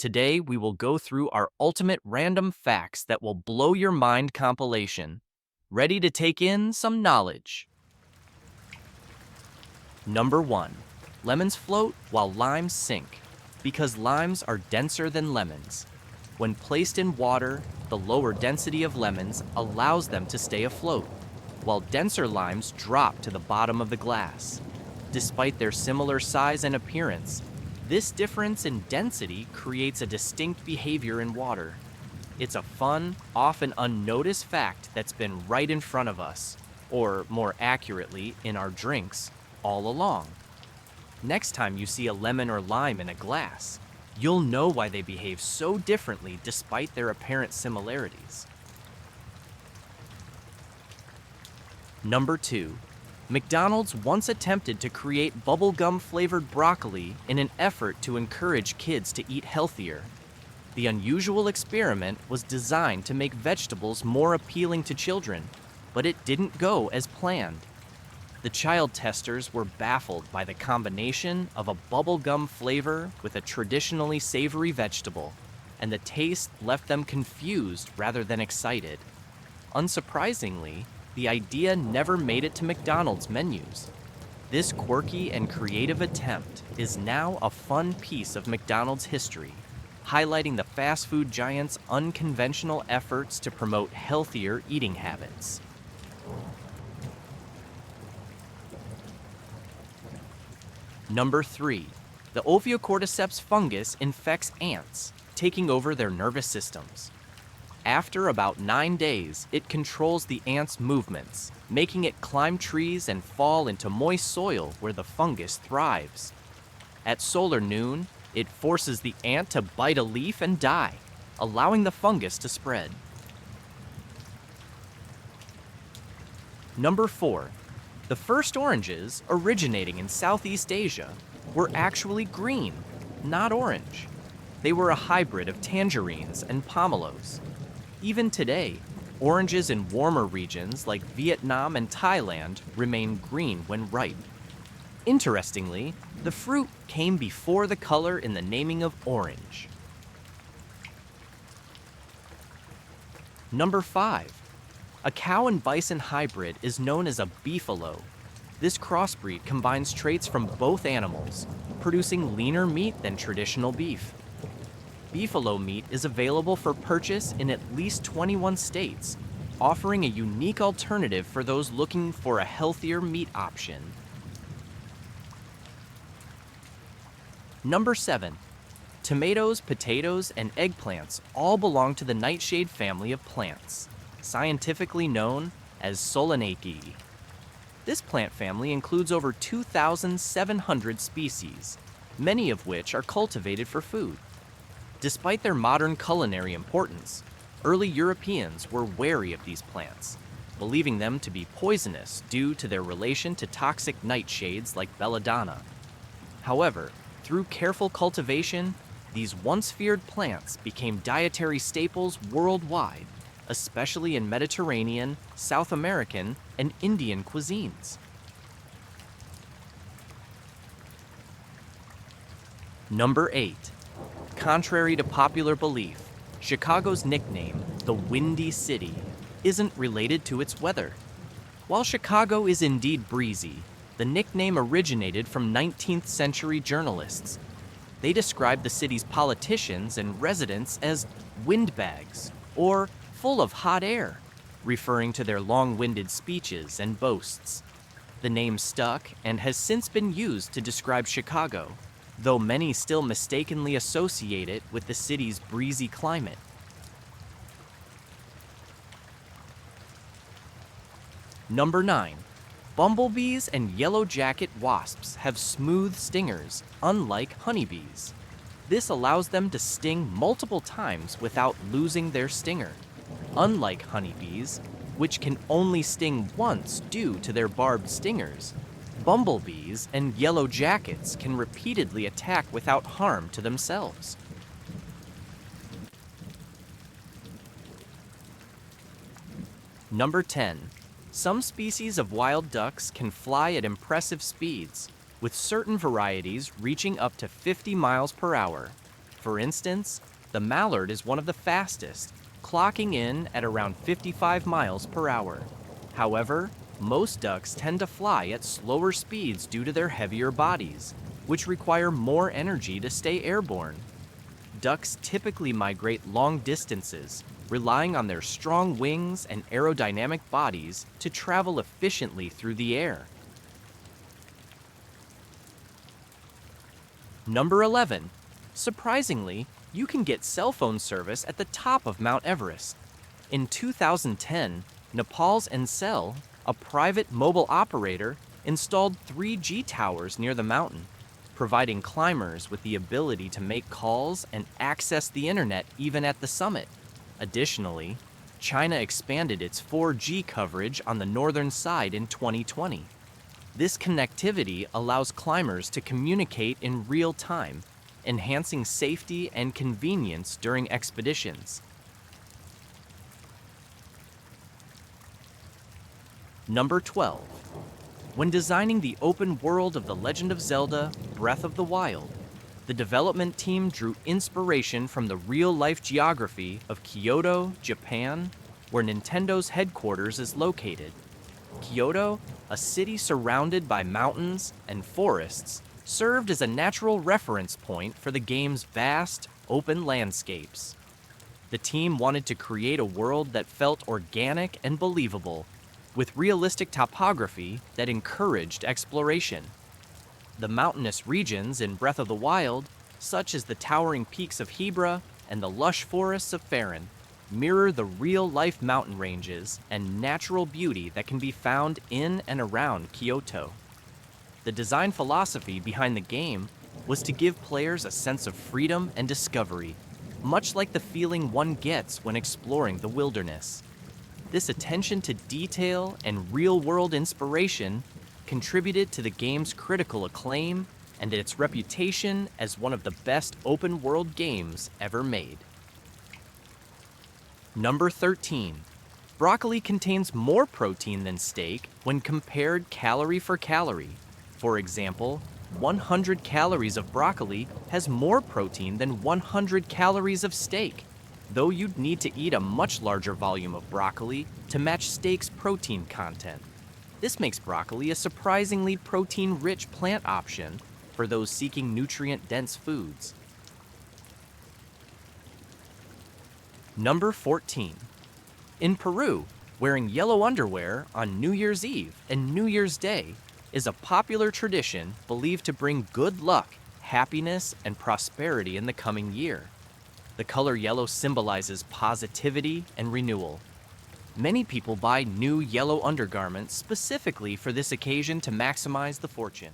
Today, we will go through our ultimate random facts that will blow your mind compilation. Ready to take in some knowledge? Number 1. Lemons float while limes sink, because limes are denser than lemons. When placed in water, the lower density of lemons allows them to stay afloat, while denser limes drop to the bottom of the glass. Despite their similar size and appearance, this difference in density creates a distinct behavior in water. It's a fun, often unnoticed fact that's been right in front of us, or more accurately, in our drinks, all along. Next time you see a lemon or lime in a glass, you'll know why they behave so differently despite their apparent similarities. Number 2. McDonald's once attempted to create bubblegum-flavored broccoli in an effort to encourage kids to eat healthier. The unusual experiment was designed to make vegetables more appealing to children, but it didn't go as planned. The child testers were baffled by the combination of a bubblegum flavor with a traditionally savory vegetable, and the taste left them confused rather than excited. Unsurprisingly, the idea never made it to McDonald's menus. This quirky and creative attempt is now a fun piece of McDonald's history, highlighting the fast food giant's unconventional efforts to promote healthier eating habits. Number 3. The Ophiocordyceps fungus infects ants, taking over their nervous systems. After about 9 days, it controls the ants' movements, making it climb trees and fall into moist soil where the fungus thrives. At solar noon, it forces the ant to bite a leaf and die, allowing the fungus to spread. Number 4. The first oranges, originating in Southeast Asia, were actually green, not orange. They were a hybrid of tangerines and pomelos. Even today, oranges in warmer regions like Vietnam and Thailand remain green when ripe. Interestingly, the fruit came before the color in the naming of orange. Number 5. A cow and bison hybrid is known as a beefalo. This crossbreed combines traits from both animals, producing leaner meat than traditional beef. Beefalo meat is available for purchase in at least 21 states, offering a unique alternative for those looking for a healthier meat option. Number 7. Tomatoes, potatoes, and eggplants all belong to the nightshade family of plants, scientifically known as Solanaceae. This plant family includes over 2,700 species, many of which are cultivated for food. Despite their modern culinary importance, early Europeans were wary of these plants, believing them to be poisonous due to their relation to toxic nightshades like belladonna. However, through careful cultivation, these once feared plants became dietary staples worldwide, especially in Mediterranean, South American, and Indian cuisines. Number 8. Contrary to popular belief, Chicago's nickname, the Windy City, isn't related to its weather. While Chicago is indeed breezy, the nickname originated from 19th century journalists. They described the city's politicians and residents as windbags, or full of hot air, referring to their long-winded speeches and boasts. The name stuck and has since been used to describe Chicago, though many still mistakenly associate it with the city's breezy climate. Number 9. Bumblebees and yellow jacket wasps have smooth stingers, unlike honeybees. This allows them to sting multiple times without losing their stinger. Unlike honeybees, which can only sting once due to their barbed stingers, bumblebees and yellow jackets can repeatedly attack without harm to themselves. Number 10. Some species of wild ducks can fly at impressive speeds, with certain varieties reaching up to 50 miles per hour. For instance, the mallard is one of the fastest, clocking in at around 55 miles per hour. However, most ducks tend to fly at slower speeds due to their heavier bodies, which require more energy to stay airborne. Ducks typically migrate long distances, relying on their strong wings and aerodynamic bodies to travel efficiently through the air. Number 11. Surprisingly, you can get cell phone service at the top of Mount Everest. In 2010, Nepal's Ncell, a private mobile operator, installed 3G towers near the mountain, providing climbers with the ability to make calls and access the internet even at the summit. Additionally, China expanded its 4G coverage on the northern side in 2020. This connectivity allows climbers to communicate in real time, enhancing safety and convenience during expeditions. Number 12. When designing the open world of The Legend of Zelda: Breath of the Wild, the development team drew inspiration from the real-life geography of Kyoto, Japan, where Nintendo's headquarters is located. Kyoto, a city surrounded by mountains and forests, served as a natural reference point for the game's vast, open landscapes. The team wanted to create a world that felt organic and believable, with realistic topography that encouraged exploration. The mountainous regions in Breath of the Wild, such as the towering peaks of Hebra and the lush forests of Faron, mirror the real-life mountain ranges and natural beauty that can be found in and around Kyoto. The design philosophy behind the game was to give players a sense of freedom and discovery, much like the feeling one gets when exploring the wilderness. This attention to detail and real-world inspiration contributed to the game's critical acclaim and its reputation as one of the best open-world games ever made. Number 13. Broccoli contains more protein than steak when compared calorie for calorie. For example, 100 calories of broccoli has more protein than 100 calories of steak, though you'd need to eat a much larger volume of broccoli to match steak's protein content. This makes broccoli a surprisingly protein-rich plant option for those seeking nutrient-dense foods. Number 14. In Peru, wearing yellow underwear on New Year's Eve and New Year's Day is a popular tradition believed to bring good luck, happiness, and prosperity in the coming year. The color yellow symbolizes positivity and renewal. Many people buy new yellow undergarments specifically for this occasion to maximize the fortune.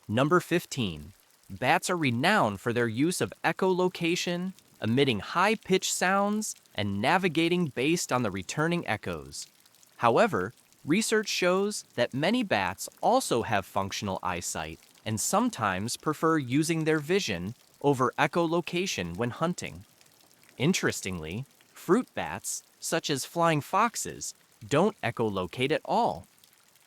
Number 15. Bats are renowned for their use of echolocation, emitting high-pitched sounds and navigating based on the returning echoes. However, research shows that many bats also have functional eyesight and sometimes prefer using their vision over echolocation when hunting. Interestingly, fruit bats, such as flying foxes, don't echolocate at all.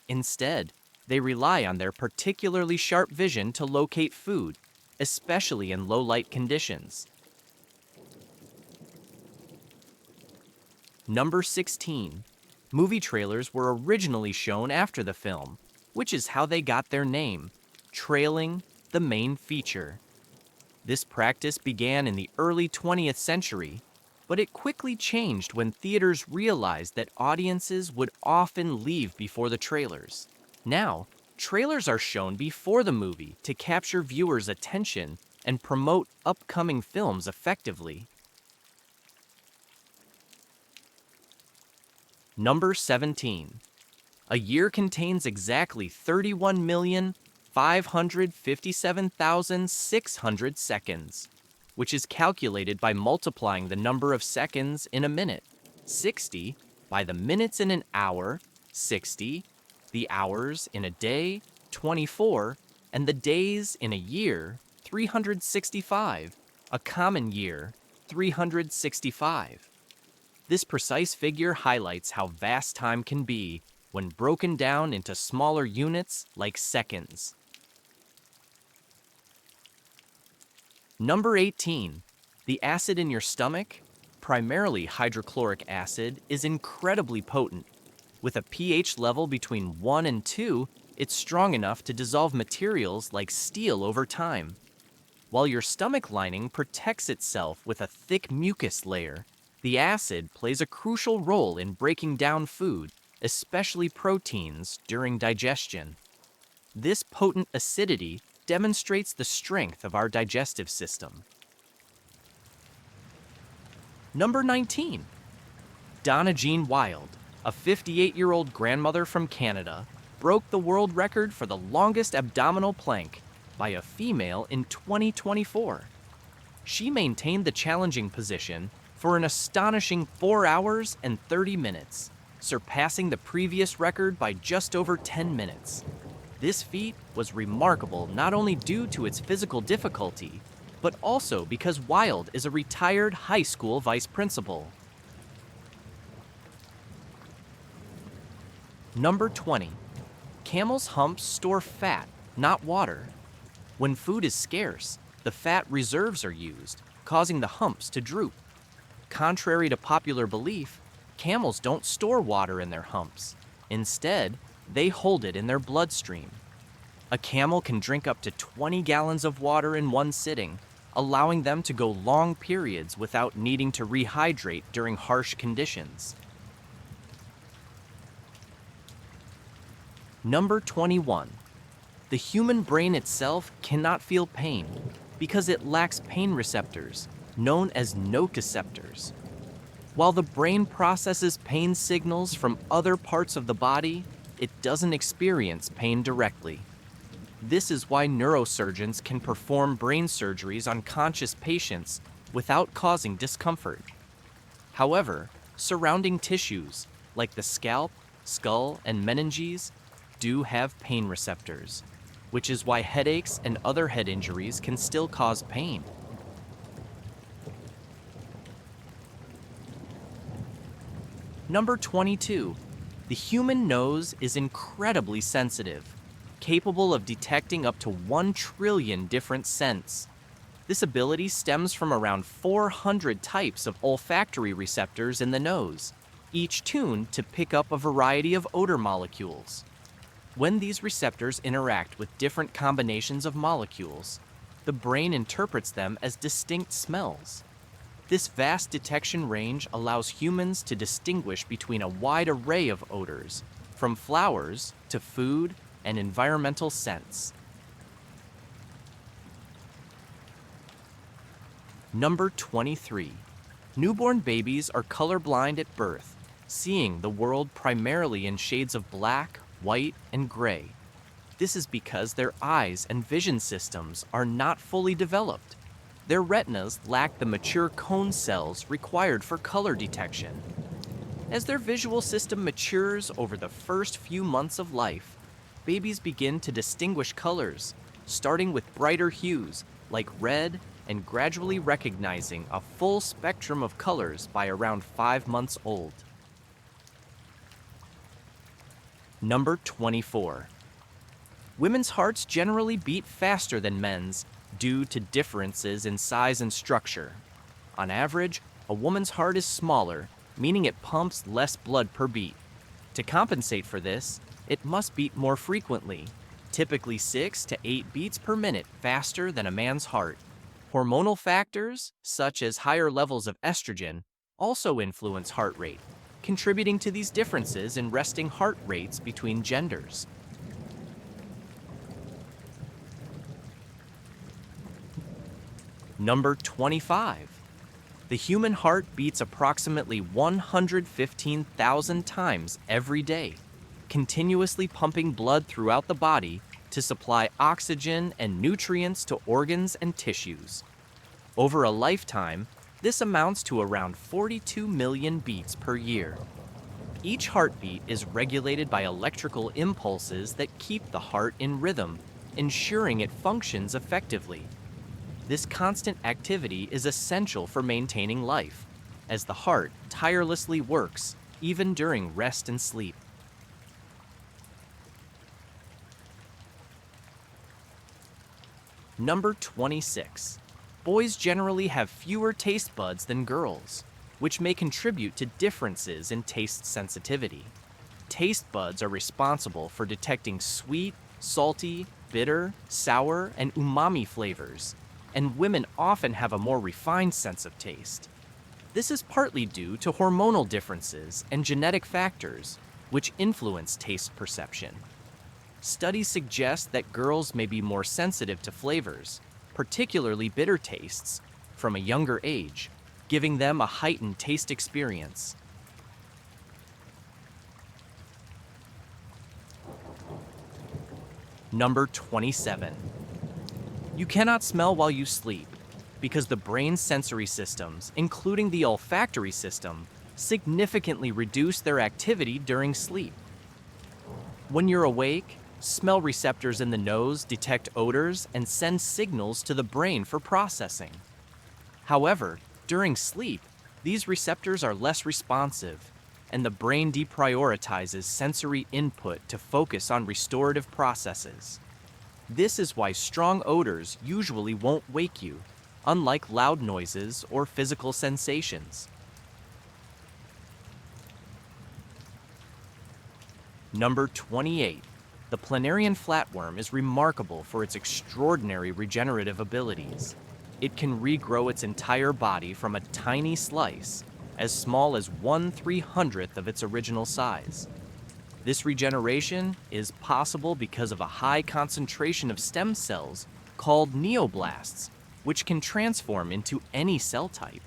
Instead, they rely on their particularly sharp vision to locate food, especially in low-light conditions. Number 16. Movie trailers were originally shown after the film, which is how they got their name, trailing the main feature. This practice began in the early 20th century, but it quickly changed when theaters realized that audiences would often leave before the trailers. Now, trailers are shown before the movie to capture viewers' attention and promote upcoming films effectively. Number 17. A year contains exactly 31,557,600 seconds, which is calculated by multiplying the number of seconds in a minute, 60, by the minutes in an hour, 60, the hours in a day, 24, and the days in a year, 365, a common year, 365. This precise figure highlights how vast time can be when broken down into smaller units like seconds. Number 18. The acid in your stomach, primarily hydrochloric acid, is incredibly potent. With a pH level between 1 and 2, it's strong enough to dissolve materials like steel over time. While your stomach lining protects itself with a thick mucus layer, the acid plays a crucial role in breaking down food, especially proteins, during digestion. This potent acidity demonstrates the strength of our digestive system. Number 19. Donna Jean Wild, a 58-year-old grandmother from Canada, broke the world record for the longest abdominal plank by a female in 2024. She maintained the challenging position for an astonishing 4 hours and 30 minutes, surpassing the previous record by just over 10 minutes. This feat was remarkable not only due to its physical difficulty, but also because Wild is a retired high school vice principal. Number 20. Camels' humps store fat, not water. When food is scarce, the fat reserves are used, causing the humps to droop. Contrary to popular belief, camels don't store water in their humps. Instead, they hold it in their bloodstream. A camel can drink up to 20 gallons of water in one sitting, allowing them to go long periods without needing to rehydrate during harsh conditions. Number 21. The human brain itself cannot feel pain because it lacks pain receptors, known as nociceptors. While the brain processes pain signals from other parts of the body, it doesn't experience pain directly. This is why neurosurgeons can perform brain surgeries on conscious patients without causing discomfort. However, surrounding tissues, like the scalp, skull, and meninges, do have pain receptors, which is why headaches and other head injuries can still cause pain. Number 22. The human nose is incredibly sensitive, capable of detecting up to 1 trillion different scents. This ability stems from around 400 types of olfactory receptors in the nose, each tuned to pick up a variety of odor molecules. When these receptors interact with different combinations of molecules, the brain interprets them as distinct smells. This vast detection range allows humans to distinguish between a wide array of odors, from flowers to food and environmental scents. Number 23. Newborn babies are colorblind at birth, seeing the world primarily in shades of black, white, and gray. This is because their eyes and vision systems are not fully developed. Their retinas lack the mature cone cells required for color detection. As their visual system matures over the first few months of life, babies begin to distinguish colors, starting with brighter hues like red and gradually recognizing a full spectrum of colors by around 5 months old. Number 24. Women's hearts generally beat faster than men's due to differences in size and structure. On average, a woman's heart is smaller, meaning it pumps less blood per beat. To compensate for this, it must beat more frequently, typically 6 to 8 beats per minute faster than a man's heart. Hormonal factors, such as higher levels of estrogen, also influence heart rate, contributing to these differences in resting heart rates between genders. Number 25. The human heart beats approximately 115,000 times every day, continuously pumping blood throughout the body to supply oxygen and nutrients to organs and tissues. Over a lifetime, this amounts to around 42 million beats per year. Each heartbeat is regulated by electrical impulses that keep the heart in rhythm, ensuring it functions effectively. This constant activity is essential for maintaining life, as the heart tirelessly works even during rest and sleep. Number 26. Boys generally have fewer taste buds than girls, which may contribute to differences in taste sensitivity. Taste buds are responsible for detecting sweet, salty, bitter, sour, and umami flavors, and women often have a more refined sense of taste. This is partly due to hormonal differences and genetic factors, which influence taste perception. Studies suggest that girls may be more sensitive to flavors, particularly bitter tastes, from a younger age, giving them a heightened taste experience. Number 27. You cannot smell while you sleep because the brain's sensory systems, including the olfactory system, significantly reduce their activity during sleep. When you're awake, smell receptors in the nose detect odors and send signals to the brain for processing. However, during sleep, these receptors are less responsive, and the brain deprioritizes sensory input to focus on restorative processes. This is why strong odors usually won't wake you, unlike loud noises or physical sensations. Number 28. The planarian flatworm is remarkable for its extraordinary regenerative abilities. It can regrow its entire body from a tiny slice, as small as 1/300th of its original size. This regeneration is possible because of a high concentration of stem cells called neoblasts, which can transform into any cell type.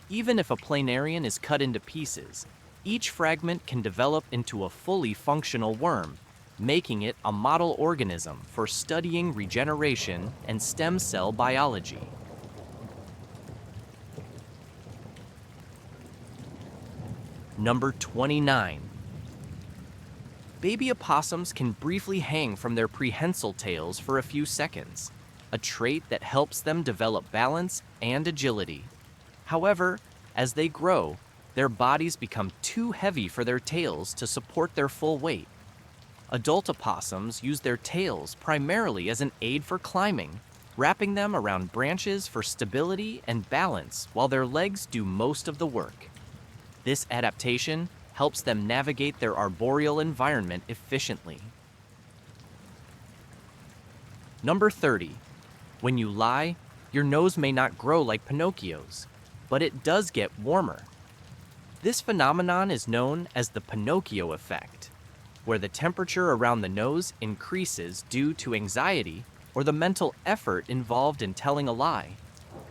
Even if a planarian is cut into pieces, each fragment can develop into a fully functional worm, making it a model organism for studying regeneration and stem cell biology. Number 29. Baby opossums can briefly hang from their prehensile tails for a few seconds, a trait that helps them develop balance and agility. However, as they grow, their bodies become too heavy for their tails to support their full weight. Adult opossums use their tails primarily as an aid for climbing, wrapping them around branches for stability and balance while their legs do most of the work. This adaptation helps them navigate their arboreal environment efficiently. Number 30. When you lie, your nose may not grow like Pinocchio's, but it does get warmer. This phenomenon is known as the Pinocchio effect, where the temperature around the nose increases due to anxiety or the mental effort involved in telling a lie.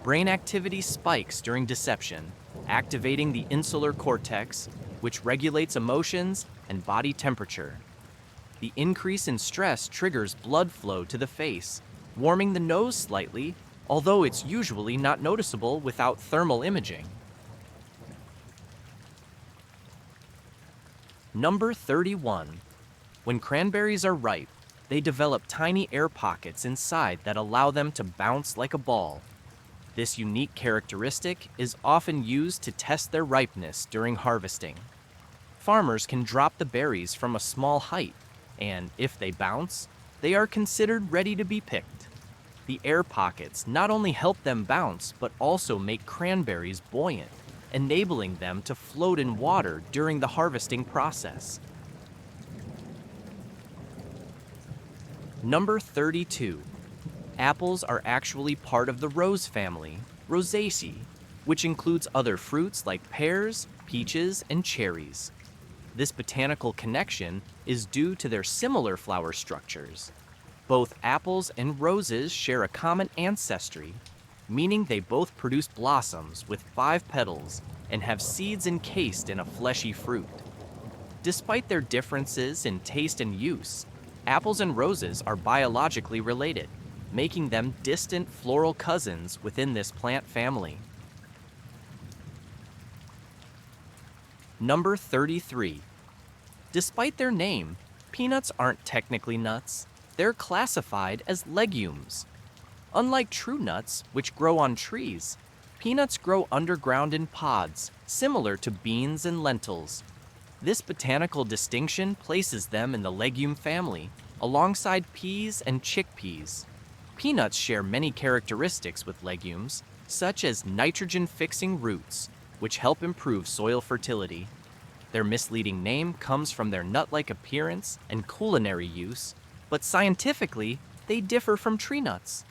Brain activity spikes during deception, activating the insular cortex, which regulates emotions and body temperature. The increase in stress triggers blood flow to the face, warming the nose slightly, although it's usually not noticeable without thermal imaging. Number 31. When cranberries are ripe, they develop tiny air pockets inside that allow them to bounce like a ball. This unique characteristic is often used to test their ripeness during harvesting. Farmers can drop the berries from a small height, and if they bounce, they are considered ready to be picked. The air pockets not only help them bounce, but also make cranberries buoyant, enabling them to float in water during the harvesting process. Number 32. Apples are actually part of the rose family, Rosaceae, which includes other fruits like pears, peaches, and cherries. This botanical connection is due to their similar flower structures. Both apples and roses share a common ancestry, meaning they both produce blossoms with 5 petals and have seeds encased in a fleshy fruit. Despite their differences in taste and use, apples and roses are biologically related, making them distant floral cousins within this plant family. Number 33. Despite their name, peanuts aren't technically nuts. They're classified as legumes. Unlike true nuts, which grow on trees, peanuts grow underground in pods, similar to beans and lentils. This botanical distinction places them in the legume family, alongside peas and chickpeas. Peanuts share many characteristics with legumes, such as nitrogen-fixing roots, which help improve soil fertility. Their misleading name comes from their nut-like appearance and culinary use, but scientifically, they differ from tree nuts.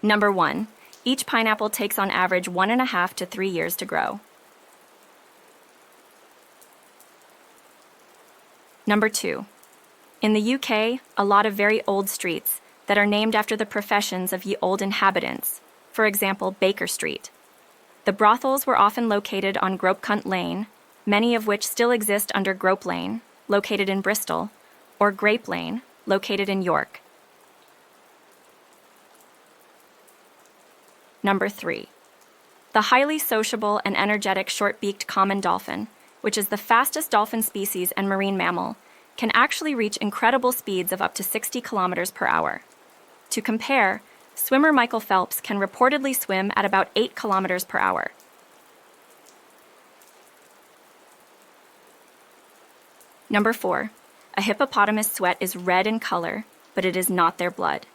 Number 1. Each pineapple takes on average 1.5 to 3 years to grow. Number 2. In the UK, a lot of very old streets that are named after the professions of ye old inhabitants, for example, Baker Street. The brothels were often located on Gropecunt Lane, many of which still exist under Grope Lane, located in Bristol, or Grape Lane, located in York. Number 3. The highly sociable and energetic short-beaked common dolphin, which is the fastest dolphin species and marine mammal, can actually reach incredible speeds of up to 60 kilometers per hour. To compare, swimmer Michael Phelps can reportedly swim at about 8 kilometers per hour. Number 4. A hippopotamus sweat is red in color, but it is not their blood.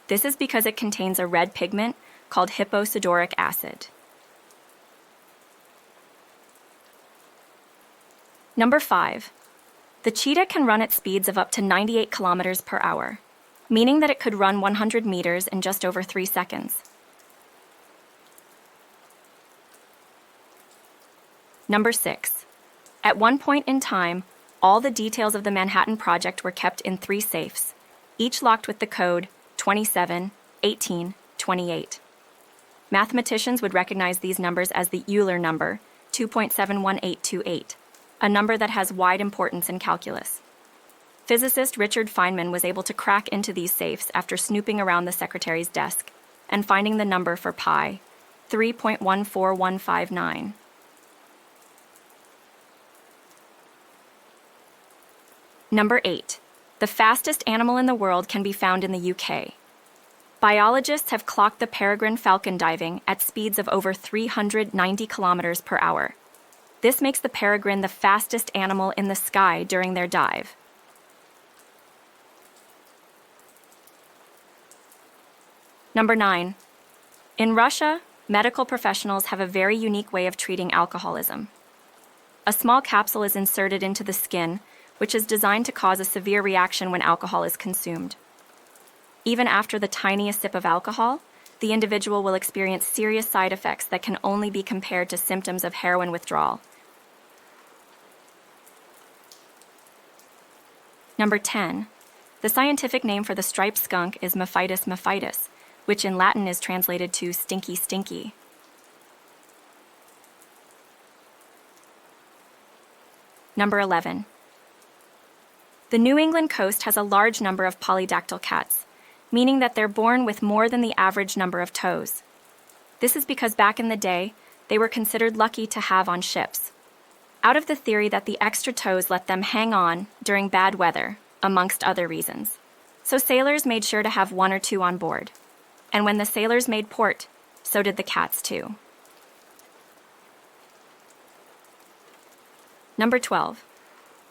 This is because it contains a red pigment called hipposudoric acid. Number 5. The cheetah can run at speeds of up to 98 kilometers per hour, meaning that it could run 100 meters in just over 3 seconds. Number 6. At one point in time, all the details of the Manhattan Project were kept in 3 safes, each locked with the code 27, 18, 28. Mathematicians would recognize these numbers as the Euler number, 2.71828, a number that has wide importance in calculus. Physicist Richard Feynman was able to crack into these safes after snooping around the secretary's desk and finding the number for pi, 3.14159. Number 8. The fastest animal in the world can be found in the UK. Biologists have clocked the peregrine falcon diving at speeds of over 390 kilometers per hour. This makes the peregrine the fastest animal in the sky during their dive. Number 9. In Russia, medical professionals have a very unique way of treating alcoholism. A small capsule is inserted into the skin, which is designed to cause a severe reaction when alcohol is consumed. Even after the tiniest sip of alcohol, the individual will experience serious side effects that can only be compared to symptoms of heroin withdrawal. Number 10. The scientific name for the striped skunk is Mephitis mephitis, which in Latin is translated to stinky stinky. Number 11. The New England coast has a large number of polydactyl cats, meaning that they're born with more than the average number of toes. This is because back in the day, they were considered lucky to have on ships, out of the theory that the extra toes let them hang on during bad weather, amongst other reasons. So sailors made sure to have 1 or 2 on board. And when the sailors made port, so did the cats too. Number 12.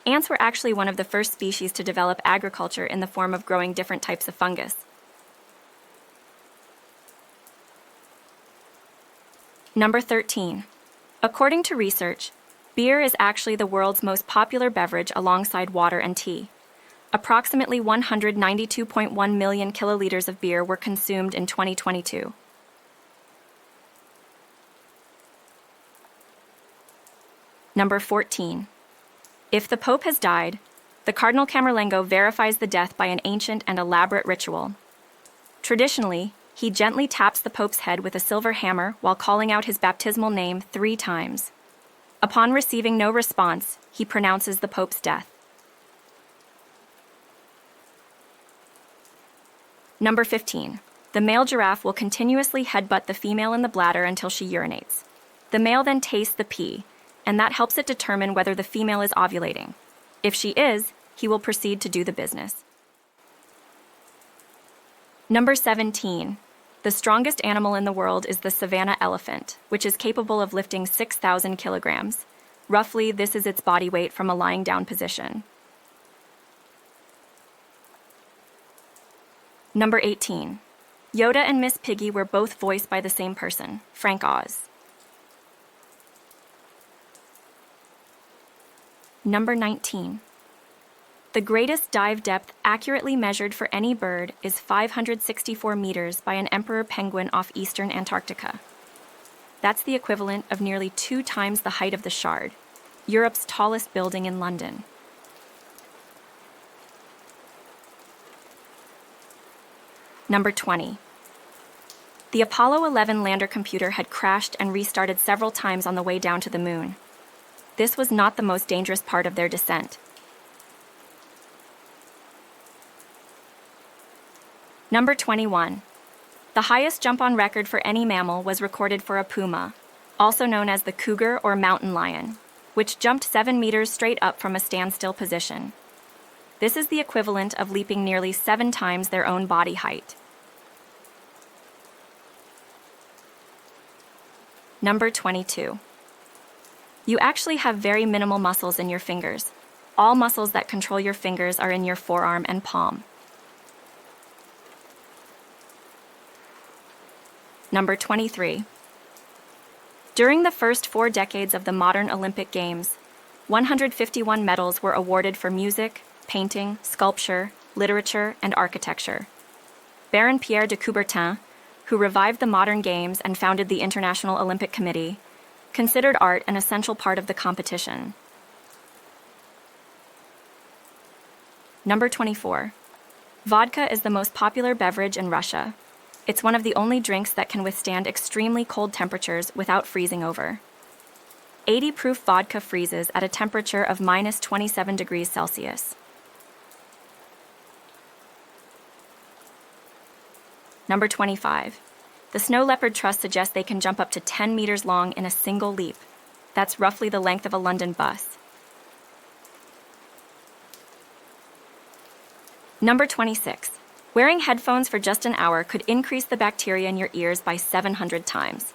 Ants were actually one of the first species to develop agriculture in the form of growing different types of fungus. Number 13. According to research, beer is actually the world's most popular beverage alongside water and tea. Approximately 192.1 million kiloliters of beer were consumed in 2022. Number 14. If the Pope has died, the Cardinal Camerlengo verifies the death by an ancient and elaborate ritual. Traditionally, he gently taps the Pope's head with a silver hammer while calling out his baptismal name 3 times. Upon receiving no response, he pronounces the Pope's death. Number 15. The male giraffe will continuously headbutt the female in the bladder until she urinates. The male then tastes the pee, and that helps it determine whether the female is ovulating. If she is, he will proceed to do the business. Number 17. The strongest animal in the world is the savanna elephant, which is capable of lifting 6,000 kilograms. Roughly, this is its body weight from a lying down position. Number 18. Yoda and Miss Piggy were both voiced by the same person, Frank Oz. Number 19. The greatest dive depth accurately measured for any bird is 564 meters by an emperor penguin off eastern Antarctica. That's the equivalent of nearly 2 times the height of the Shard, Europe's tallest building in London. Number 20. The Apollo 11 lander computer had crashed and restarted several times on the way down to the moon. This was not the most dangerous part of their descent. Number 21. The highest jump on record for any mammal was recorded for a puma, also known as the cougar or mountain lion, which jumped 7 meters straight up from a standstill position. This is the equivalent of leaping nearly 7 times their own body height. Number 22. You actually have very minimal muscles in your fingers. All muscles that control your fingers are in your forearm and palm. Number 23. During the first 4 decades of the modern Olympic Games, 151 medals were awarded for music, painting, sculpture, literature, and architecture. Baron Pierre de Coubertin, who revived the modern games and founded the International Olympic Committee, considered art an essential part of the competition. Number 24. Vodka is the most popular beverage in Russia. It's one of the only drinks that can withstand extremely cold temperatures without freezing over. 80-proof vodka freezes at a temperature of minus 27 degrees Celsius. Number 25. The snow leopard truss suggests they can jump up to 10 meters long in a single leap. That's roughly the length of a London bus. Number 26. Wearing headphones for just an hour could increase the bacteria in your ears by 700 times.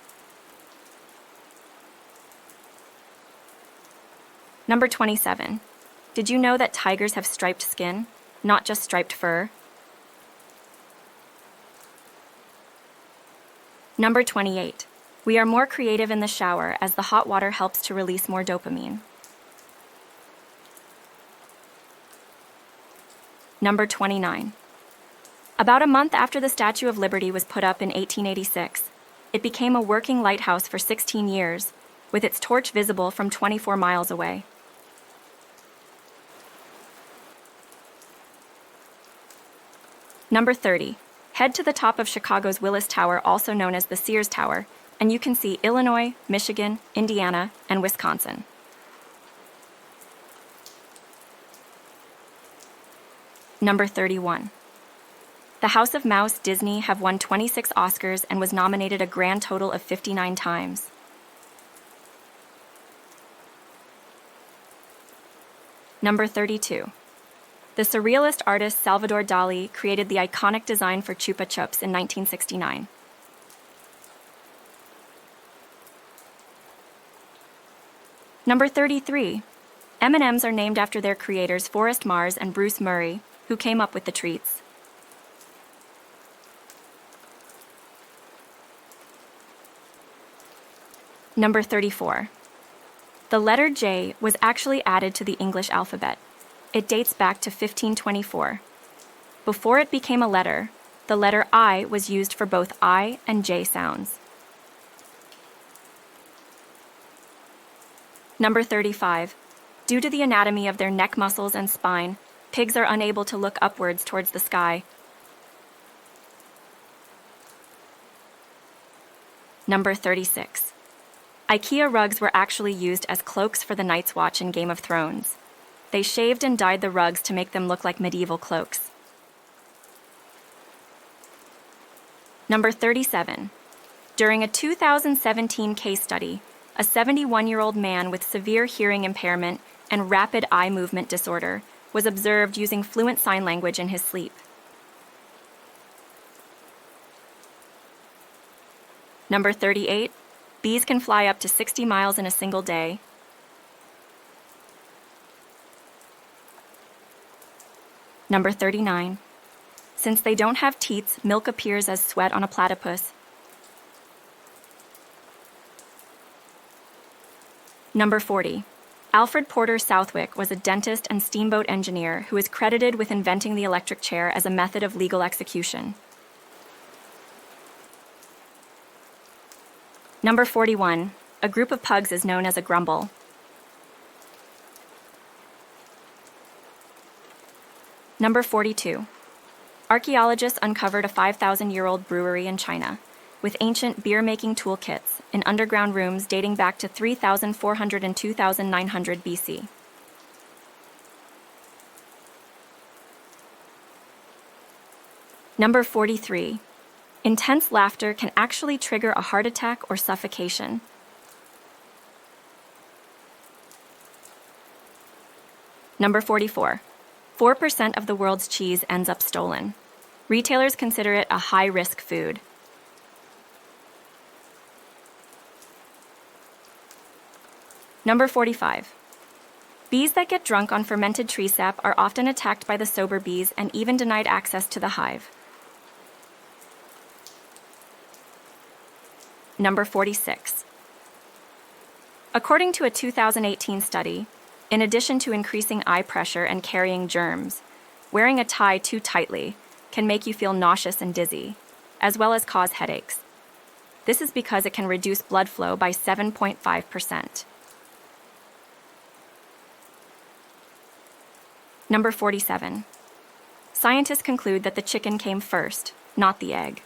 Number 27. Did you know that tigers have striped skin, not just striped fur? Number 28. We are more creative in the shower as the hot water helps to release more dopamine. Number 29. About a month after the Statue of Liberty was put up in 1886, it became a working lighthouse for 16 years, with its torch visible from 24 miles away. Number 30. Head to the top of Chicago's Willis Tower, also known as the Sears Tower, and you can see Illinois, Michigan, Indiana, and Wisconsin. Number 31. The House of Mouse Disney have won 26 Oscars and was nominated a grand total of 59 times. Number 32. The surrealist artist Salvador Dali created the iconic design for Chupa Chups in 1969. Number 33. M&Ms are named after their creators Forrest Mars and Bruce Murray, who came up with the treats. Number 34. The letter J was actually added to the English alphabet. It dates back to 1524. Before it became a letter, the letter I was used for both I and J sounds. Number 35. Due to the anatomy of their neck muscles and spine, pigs are unable to look upwards towards the sky. Number 36. IKEA rugs were actually used as cloaks for the Night's Watch in Game of Thrones. They shaved and dyed the rugs to make them look like medieval cloaks. Number 37. During a 2017 case study, a 71-year-old man with severe hearing impairment and rapid eye movement disorder was observed using fluent sign language in his sleep. Number 38. Bees can fly up to 60 miles in a single day. Number 39. Since they don't have teats, milk appears as sweat on a platypus. Number 40. Alfred Porter Southwick was a dentist and steamboat engineer who is credited with inventing the electric chair as a method of legal execution. Number 41. A group of pugs is known as a grumble. Number 42. Archaeologists uncovered a 5,000-year-old brewery in China, with ancient beer-making toolkits in underground rooms dating back to 3,400 and 2,900 BC. Number 43. Intense laughter can actually trigger a heart attack or suffocation. Number 44. 4% of the world's cheese ends up stolen. Retailers consider it a high-risk food. Number 45. Bees that get drunk on fermented tree sap are often attacked by the sober bees and even denied access to the hive. Number 46. According to a 2018 study, in addition to increasing eye pressure and carrying germs, wearing a tie too tightly can make you feel nauseous and dizzy, as well as cause headaches. This is because it can reduce blood flow by 7.5%. Number 47. Scientists conclude that the chicken came first, not the egg.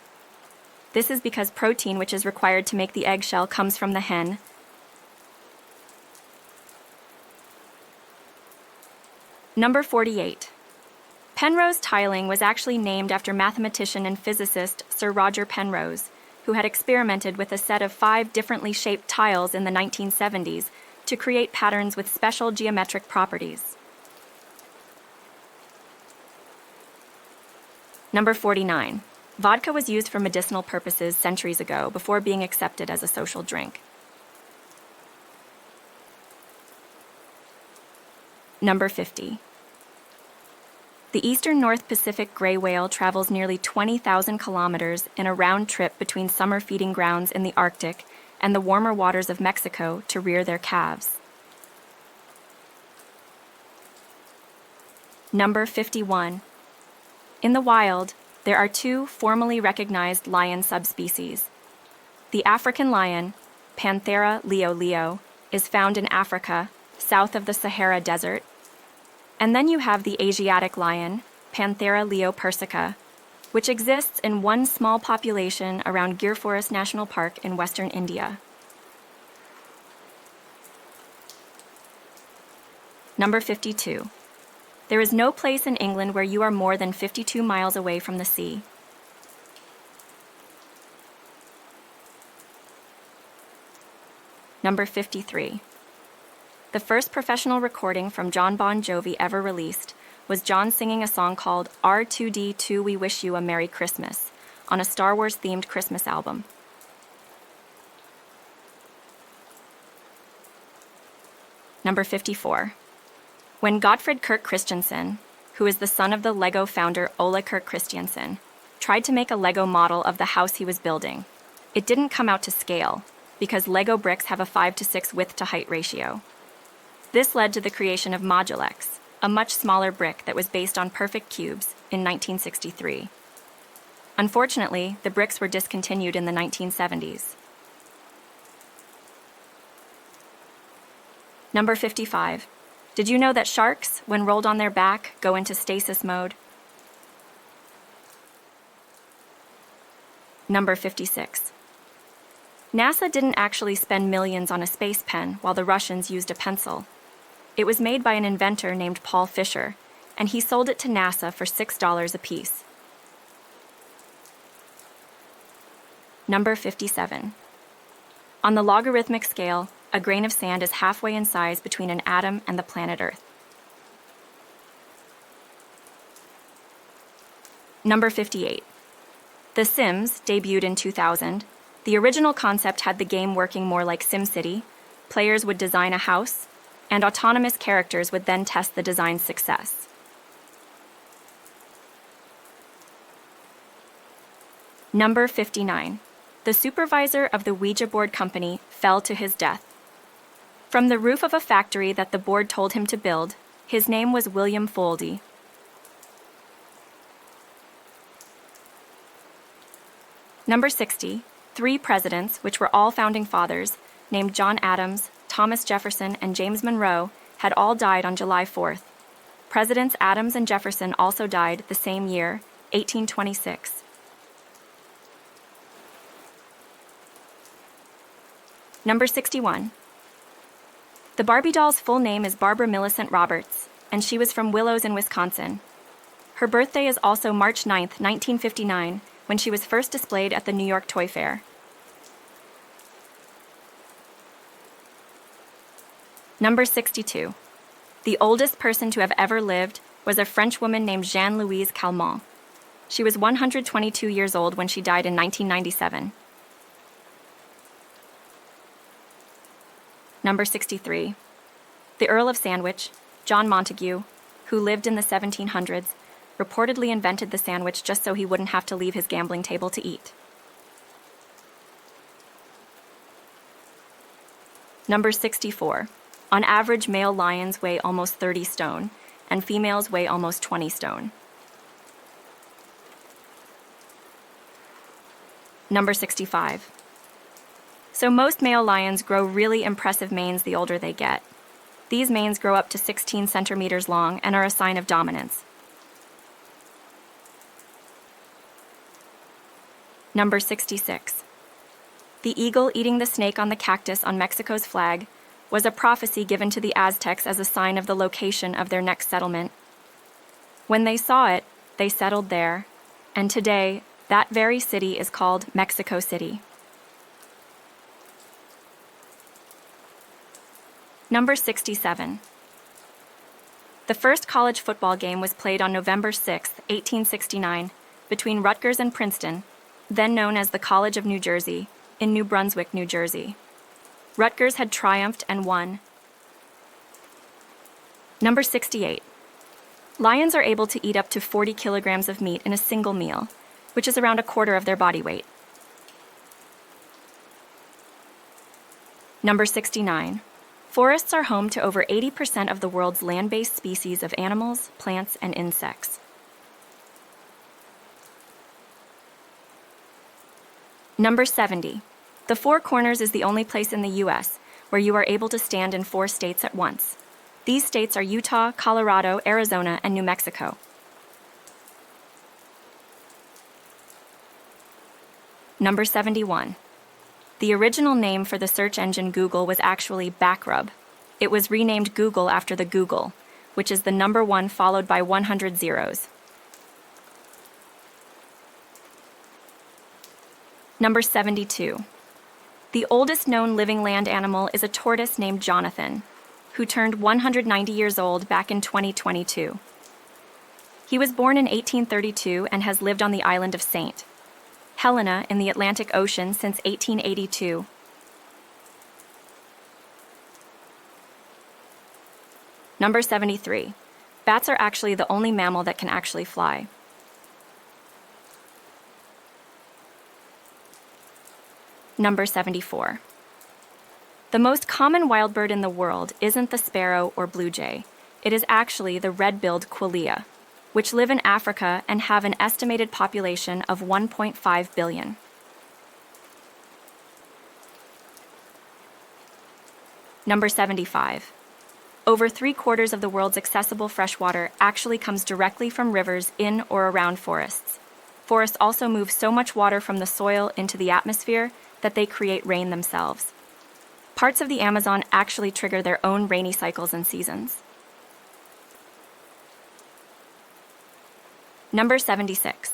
This is because protein which is required to make the eggshell comes from the hen. Number 48. Penrose tiling was actually named after mathematician and physicist Sir Roger Penrose, who had experimented with a set of 5 differently shaped tiles in the 1970s to create patterns with special geometric properties. Number 49. Vodka was used for medicinal purposes centuries ago before being accepted as a social drink. Number 50. The eastern North Pacific gray whale travels nearly 20,000 kilometers in a round trip between summer feeding grounds in the Arctic and the warmer waters of Mexico to rear their calves. Number 51. In the wild, there are 2 formally recognized lion subspecies. The African lion, Panthera leo, is found in Africa, south of the Sahara Desert. And then you have the Asiatic lion, Panthera leo persica, which exists in one small population around Gir Forest National Park in western India. Number 52. There is no place in England where you are more than 52 miles away from the sea. Number 53. The first professional recording from John Bon Jovi ever released was John singing a song called R2D2 We Wish You a Merry Christmas on a Star Wars-themed Christmas album. Number 54. When Gottfried Kirk Christiansen, who is the son of the Lego founder Ole Kirk Christiansen, tried to make a Lego model of the house he was building, it didn't come out to scale because Lego bricks have a 5:6 width-to-height ratio. This led to the creation of Modulex, a much smaller brick that was based on perfect cubes, in 1963. Unfortunately, the bricks were discontinued in the 1970s. Number 55. Did you know that sharks, when rolled on their back, go into stasis mode? Number 56. NASA didn't actually spend millions on a space pen while the Russians used a pencil. It was made by an inventor named Paul Fisher, and he sold it to NASA for $6 apiece. Number 57. On the logarithmic scale, a grain of sand is halfway in size between an atom and the planet Earth. Number 58. The Sims debuted in 2000. The original concept had the game working more like SimCity. Players would design a house, and autonomous characters would then test the design's success. Number 59. The supervisor of the Ouija board company fell to his death. From the roof of a factory that the board told him to build, his name was William Foldy. Number 60. 3 presidents, which were all founding fathers, named John Adams, Thomas Jefferson, and James Monroe, had all died on July 4th. Presidents Adams and Jefferson also died the same year, 1826. Number 61. The Barbie doll's full name is Barbara Millicent Roberts, and she was from Willows in Wisconsin. Her birthday is also March 9, 1959, when she was first displayed at the New York Toy Fair. Number 62. The oldest person to have ever lived was a French woman named Jeanne-Louise Calment. She was 122 years old when she died in 1997. Number 63. The Earl of Sandwich, John Montagu, who lived in the 1700s, reportedly invented the sandwich just so he wouldn't have to leave his gambling table to eat. Number 64. On average, male lions weigh almost 30 stone, and females weigh almost 20 stone. Number 65. So most male lions grow really impressive manes the older they get. These manes grow up to 16 centimeters long and are a sign of dominance. Number 66. The eagle eating the snake on the cactus on Mexico's flag was a prophecy given to the Aztecs as a sign of the location of their next settlement. When they saw it, they settled there, and today, that very city is called Mexico City. Number 67. The first college football game was played on November 6, 1869, between Rutgers and Princeton, then known as the College of New Jersey, in New Brunswick, New Jersey. Rutgers had triumphed and won. Number 68. Lions are able to eat up to 40 kilograms of meat in a single meal, which is around a quarter of their body weight. Number 69. Forests are home to over 80% of the world's land-based species of animals, plants, and insects. Number 70. The Four Corners is the only place in the U.S. where you are able to stand in 4 states at once. These states are Utah, Colorado, Arizona, and New Mexico. Number 71. The original name for the search engine Google was actually Backrub. It was renamed Google after the Google, which is the number 1 followed by 100 zeros. Number 72. The oldest known living land animal is a tortoise named Jonathan, who turned 190 years old back in 2022. He was born in 1832 and has lived on the island of St. Helena in the Atlantic Ocean since 1882. Number 73. Bats are actually the only mammal that can actually fly. Number 74. The most common wild bird in the world isn't the sparrow or blue jay. It is actually the red-billed qualia, which live in Africa and have an estimated population of 1.5 billion. Number 75. Over 3/4 of the world's accessible freshwater actually comes directly from rivers in or around forests. Forests also move so much water from the soil into the atmosphere that they create rain themselves. Parts of the Amazon actually trigger their own rainy cycles and seasons. Number 76.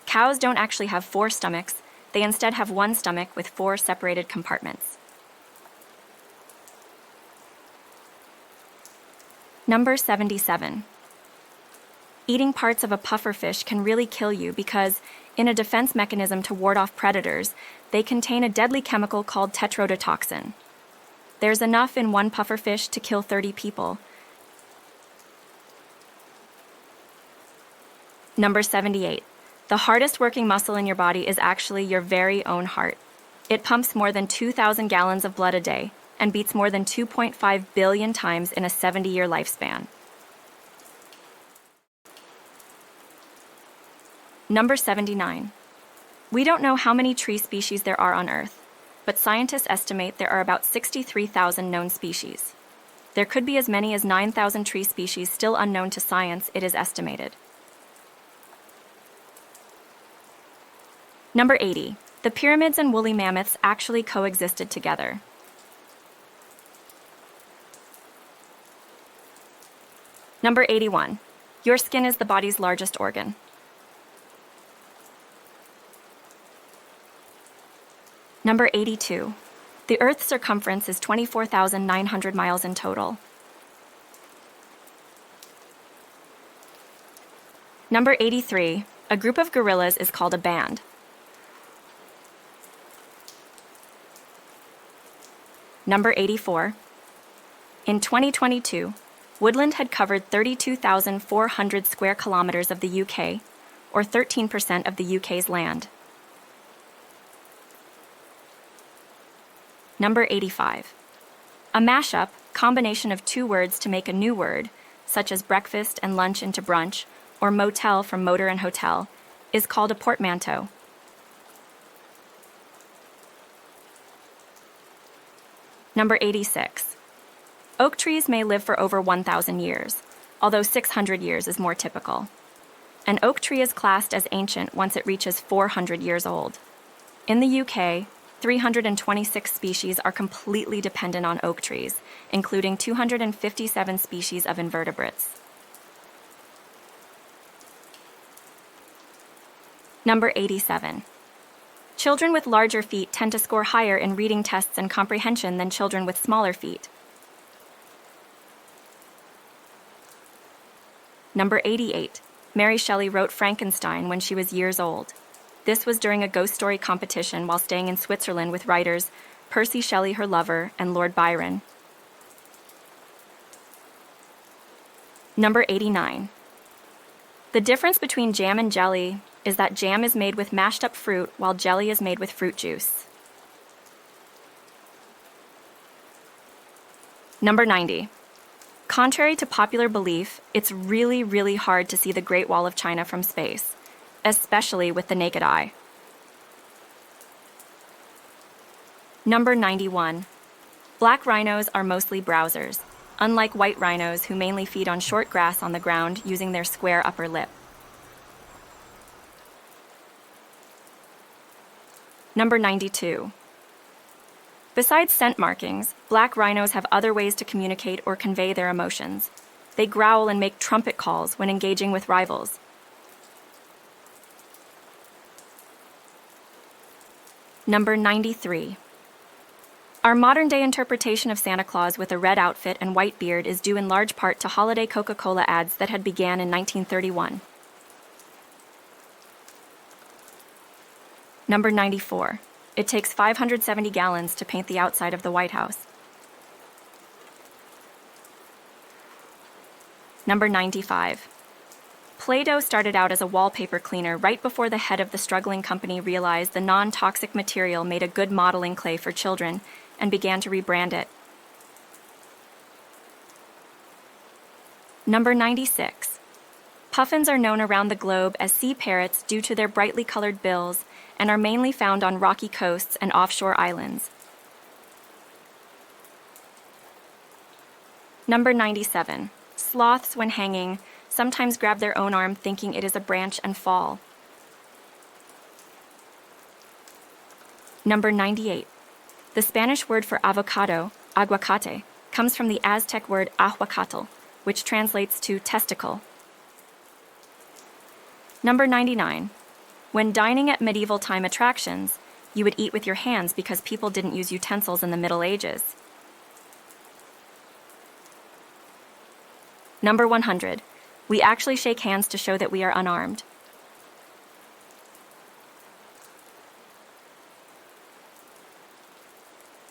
Cows don't actually have 4 stomachs, they instead have 1 stomach with 4 separated compartments. Number 77. Eating parts of a pufferfish can really kill you because, in a defense mechanism to ward off predators, they contain a deadly chemical called tetrodotoxin. There's enough in 1 pufferfish to kill 30 people. Number 78. The hardest working muscle in your body is actually your very own heart. It pumps more than 2,000 gallons of blood a day and beats more than 2.5 billion times in a 70-year lifespan. Number 79. We don't know how many tree species there are on Earth, but scientists estimate there are about 63,000 known species. There could be as many as 9,000 tree species still unknown to science, it is estimated. Number 80. The pyramids and woolly mammoths actually coexisted together. Number 81. Your skin is the body's largest organ. Number 82. The Earth's circumference is 24,900 miles in total. Number 83. A group of gorillas is called a band. Number 84. In 2022, woodland had covered 32,400 square kilometers of the UK, or 13% of the UK's land. Number 85. A mashup, combination of two words to make a new word, such as breakfast and lunch into brunch, or motel from motor and hotel, is called a portmanteau. Number 86. Oak trees may live for over 1,000 years, although 600 years is more typical. An oak tree is classed as ancient once it reaches 400 years old. In the UK, 326 species are completely dependent on oak trees, including 257 species of invertebrates. Number 87. Children with larger feet tend to score higher in reading tests and comprehension than children with smaller feet. Number 88. Mary Shelley wrote Frankenstein when she was years old. This was during a ghost story competition while staying in Switzerland with writers Percy Shelley, her lover, and Lord Byron. Number 89. The difference between jam and jelly is that jam is made with mashed up fruit while jelly is made with fruit juice. Number 90. Contrary to popular belief, it's really, really hard to see the Great Wall of China from space, especially with the naked eye. Number 91. Black rhinos are mostly browsers, unlike white rhinos who mainly feed on short grass on the ground using their square upper lip. Number 92. Besides scent markings, black rhinos have other ways to communicate or convey their emotions. They growl and make trumpet calls when engaging with rivals. Number 93. Our modern-day interpretation of Santa Claus with a red outfit and white beard is due in large part to holiday Coca-Cola ads that had began in 1931. Number 94. It takes 570 gallons to paint the outside of the White House. Number 95. Play-Doh started out as a wallpaper cleaner right before the head of the struggling company realized the non-toxic material made a good modeling clay for children and began to rebrand it. Number 96. Puffins are known around the globe as sea parrots due to their brightly colored bills and are mainly found on rocky coasts and offshore islands. Number 97. Sloths, when hanging, sometimes grab their own arm thinking it is a branch and fall. Number 98. The Spanish word for avocado, aguacate, comes from the Aztec word ahuacatl, which translates to testicle. Number 99. When dining at medieval time attractions, you would eat with your hands because people didn't use utensils in the Middle Ages. Number 100. We actually shake hands to show that we are unarmed.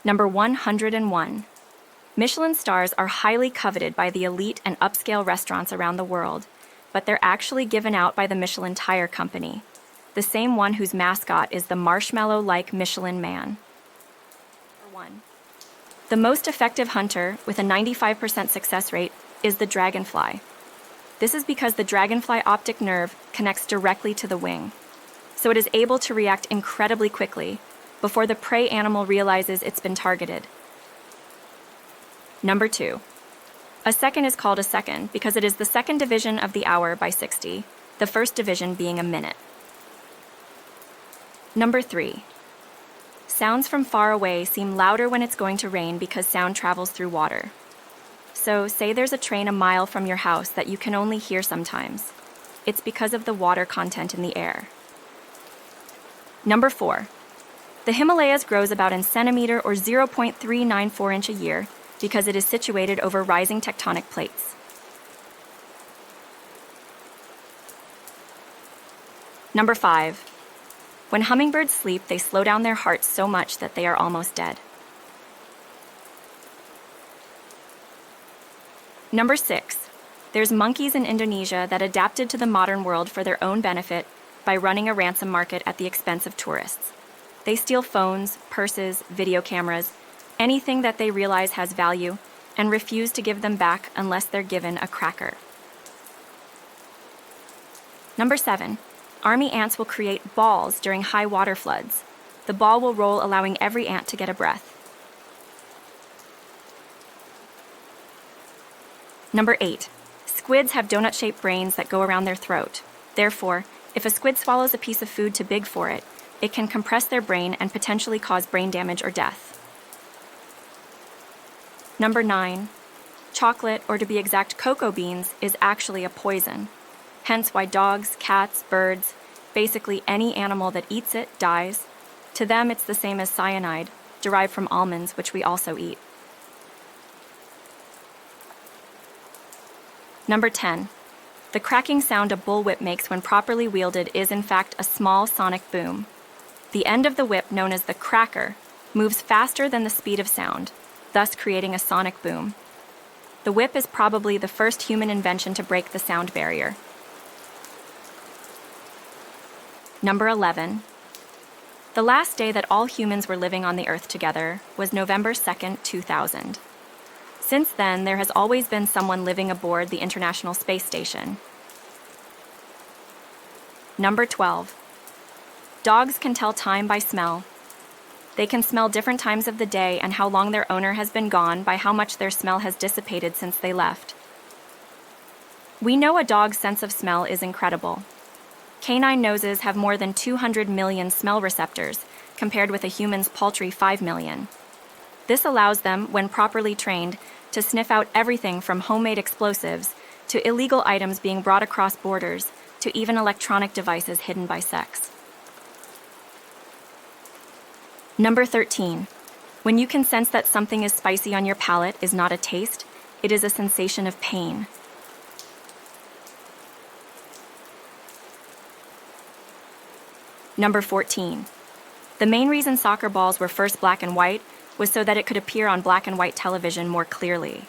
Number 101. Michelin stars are highly coveted by the elite and upscale restaurants around the world, but they're actually given out by the Michelin Tire Company. the same one whose mascot is the marshmallow-like Michelin Man. 1. The most effective hunter, with a 95% success rate, is the dragonfly. This is because the dragonfly optic nerve connects directly to the wing, so it is able to react incredibly quickly before the prey animal realizes it's been targeted. Number 2. A second is called a second because it is the second division of the hour by 60, the first division being a minute. Number 3. Sounds from far away seem louder when it's going to rain because sound travels through water. So, say there's a train a mile from your house that you can only hear sometimes. It's because of the water content in the air. Number 4. The Himalayas grows about in centimeter or 0.394 inch a year because it is situated over rising tectonic plates. Number 5. When hummingbirds sleep, they slow down their hearts so much that they are almost dead. Number 6. There's monkeys in Indonesia that adapted to the modern world for their own benefit by running a ransom market at the expense of tourists. They steal phones, purses, video cameras, anything that they realize has value, and refuse to give them back unless they're given a cracker. Number 7. Army ants will create balls during high water floods. The ball will roll, allowing every ant to get a breath. Number 8. Squids have donut-shaped brains that go around their throat. Therefore, if a squid swallows a piece of food too big for it, it can compress their brain and potentially cause brain damage or death. Number 9. Chocolate, or to be exact, cocoa beans, is actually a poison. Hence why dogs, cats, birds, basically any animal that eats it dies. To them, it's the same as cyanide, derived from almonds, which we also eat. Number 10. The cracking sound a bullwhip makes when properly wielded is in fact a small sonic boom. The end of the whip, known as the cracker, moves faster than the speed of sound, thus creating a sonic boom. The whip is probably the first human invention to break the sound barrier. Number 11. The last day that all humans were living on the Earth together was November 2nd, 2000. Since then, there has always been someone living aboard the International Space Station. Number 12. Dogs can tell time by smell. They can smell different times of the day and how long their owner has been gone by how much their smell has dissipated since they left. We know a dog's sense of smell is incredible. Canine noses have more than 200 million smell receptors, compared with a human's paltry 5 million. This allows them, when properly trained, to sniff out everything from homemade explosives to illegal items being brought across borders to even electronic devices hidden by sex. Number 13. When you can sense that something is spicy on your palate is not a taste, it is a sensation of pain. Number 14. The main reason soccer balls were first black and white was so that it could appear on black and white television more clearly.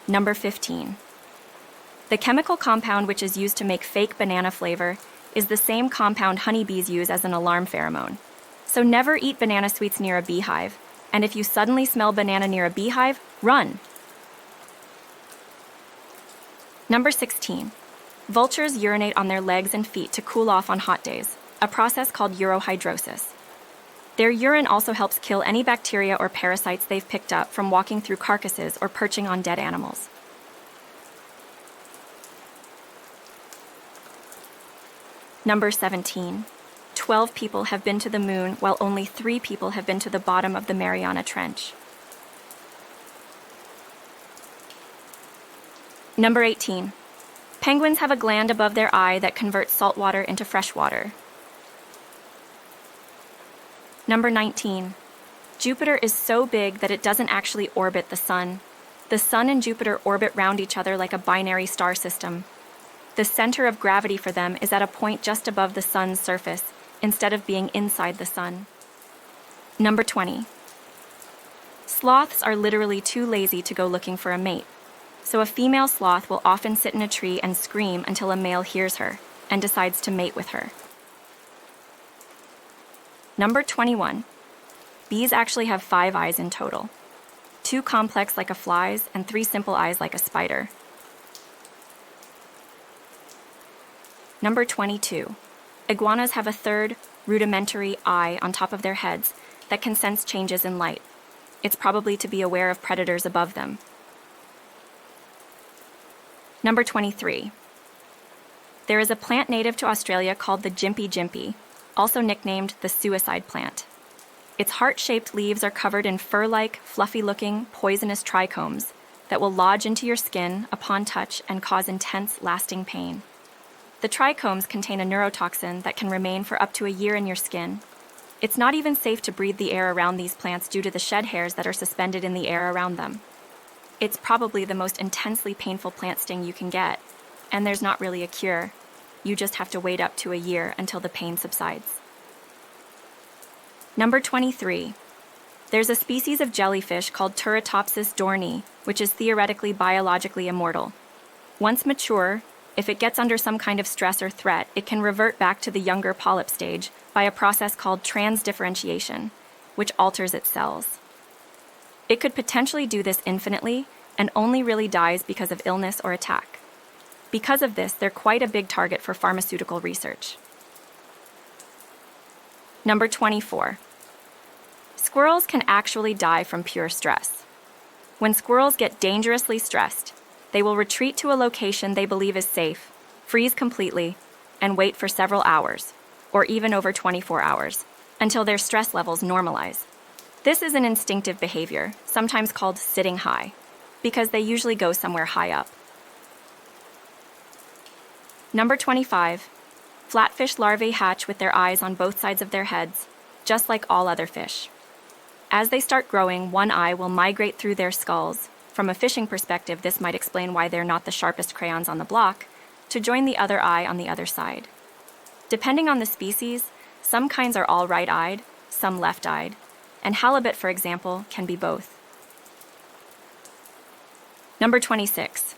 Number 15. The chemical compound which is used to make fake banana flavor is the same compound honeybees use as an alarm pheromone. So never eat banana sweets near a beehive, and if you suddenly smell banana near a beehive, run! Number 16. Vultures urinate on their legs and feet to cool off on hot days, a process called urohydrosis. Their urine also helps kill any bacteria or parasites they've picked up from walking through carcasses or perching on dead animals. Number 17. 12 people have been to the moon while only 3 people have been to the bottom of the Mariana Trench. Number 18. Penguins have a gland above their eye that converts salt water into fresh water. Number 19. Jupiter is so big that it doesn't actually orbit the Sun. The Sun and Jupiter orbit round each other like a binary star system. The center of gravity for them is at a point just above the Sun's surface, instead of being inside the Sun. Number 20. Sloths are literally too lazy to go looking for a mate. So a female sloth will often sit in a tree and scream until a male hears her and decides to mate with her. Number 21. Bees actually have 5 eyes in total. 2 complex like a fly's and 3 simple eyes like a spider. Number 22. Iguanas have a 3rd, rudimentary eye on top of their heads that can sense changes in light. It's probably to be aware of predators above them. Number 23. There is a plant native to Australia called the Gympie gympie, also nicknamed the suicide plant. Its heart-shaped leaves are covered in fur-like, fluffy-looking, poisonous trichomes that will lodge into your skin upon touch and cause intense, lasting pain. The trichomes contain a neurotoxin that can remain for up to a year in your skin. It's not even safe to breathe the air around these plants due to the shed hairs that are suspended in the air around them. It's probably the most intensely painful plant sting you can get, and there's not really a cure. You just have to wait up to a year until the pain subsides. Number 23. There's a species of jellyfish called Turritopsis dohrnii, which is theoretically biologically immortal. Once mature, if it gets under some kind of stress or threat, it can revert back to the younger polyp stage by a process called transdifferentiation, which alters its cells. It could potentially do this infinitely and only really dies because of illness or attack. Because of this, they're quite a big target for pharmaceutical research. Number 24. Squirrels can actually die from pure stress. When squirrels get dangerously stressed, they will retreat to a location they believe is safe, freeze completely, and wait for several hours, or even over 24 hours, until their stress levels normalize. This is an instinctive behavior, sometimes called sitting high, because they usually go somewhere high up. Number 25. Flatfish larvae hatch with their eyes on both sides of their heads, just like all other fish. As they start growing, one eye will migrate through their skulls. From a fishing perspective, this might explain why they're not the sharpest crayons on the block, to join the other eye on the other side. Depending on the species, some kinds are all right-eyed, some left-eyed, and halibut, for example, can be both. Number 26.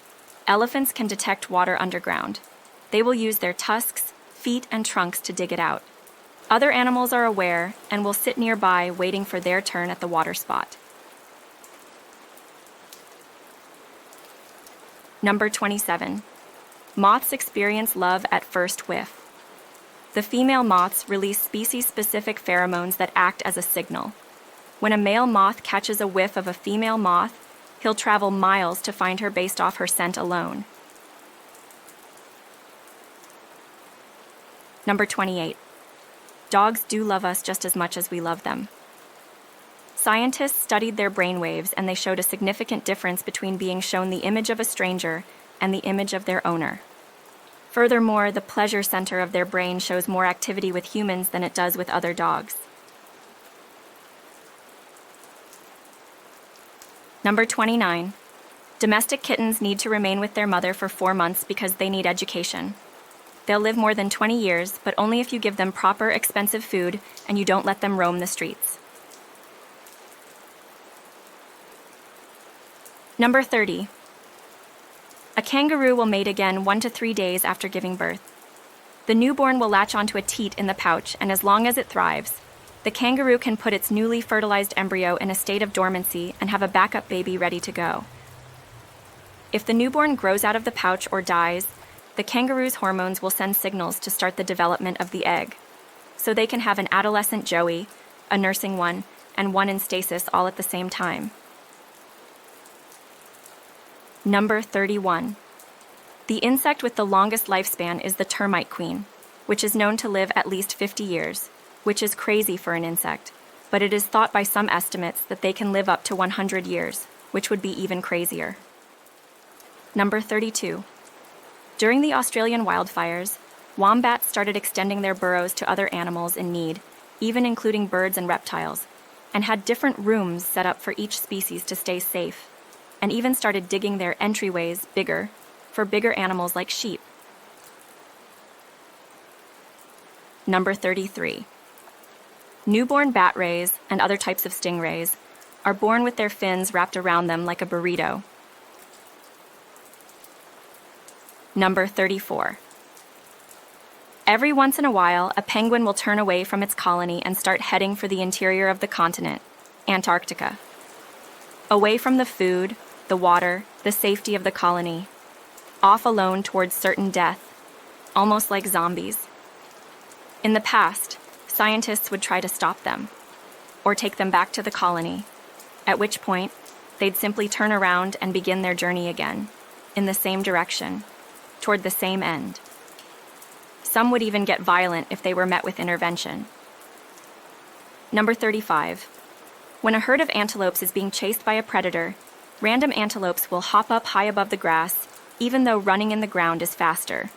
Elephants can detect water underground. They will use their tusks, feet, and trunks to dig it out. Other animals are aware and will sit nearby waiting for their turn at the water spot. Number 27. Moths experience love at first whiff. The female moths release species-specific pheromones that act as a signal. When a male moth catches a whiff of a female moth, he'll travel miles to find her based off her scent alone. Number 28. Dogs do love us just as much as we love them. Scientists studied their brainwaves and they showed a significant difference between being shown the image of a stranger and the image of their owner. Furthermore, the pleasure center of their brain shows more activity with humans than it does with other dogs. Number 29. Domestic kittens need to remain with their mother for 4 months because they need education. They'll live more than 20 years, but only if you give them proper, expensive food and you don't let them roam the streets. Number 30. A kangaroo will mate again 1 to 3 days after giving birth. The newborn will latch onto a teat in the pouch, and as long as it thrives, the kangaroo can put its newly fertilized embryo in a state of dormancy and have a backup baby ready to go. If the newborn grows out of the pouch or dies, the kangaroo's hormones will send signals to start the development of the egg, so they can have an adolescent joey, a nursing one, and one in stasis all at the same time. Number 31. The insect with the longest lifespan is the termite queen, which is known to live at least 50 years, which is crazy for an insect, but it is thought by some estimates that they can live up to 100 years, which would be even crazier. Number 32. During the Australian wildfires, wombats started extending their burrows to other animals in need, even including birds and reptiles, and had different rooms set up for each species to stay safe, and even started digging their entryways bigger for bigger animals like sheep. Number 33. Newborn bat rays and other types of stingrays are born with their fins wrapped around them like a burrito. Number 34. Every once in a while, a penguin will turn away from its colony and start heading for the interior of the continent, Antarctica. Away from the food, the water, the safety of the colony. Off alone towards certain death, almost like zombies. In the past, scientists would try to stop them, or take them back to the colony, at which point, they'd simply turn around and begin their journey again, in the same direction, toward the same end. Some would even get violent if they were met with intervention. Number 35. When a herd of antelopes is being chased by a predator, random antelopes will hop up high above the grass, even though running in the ground is faster.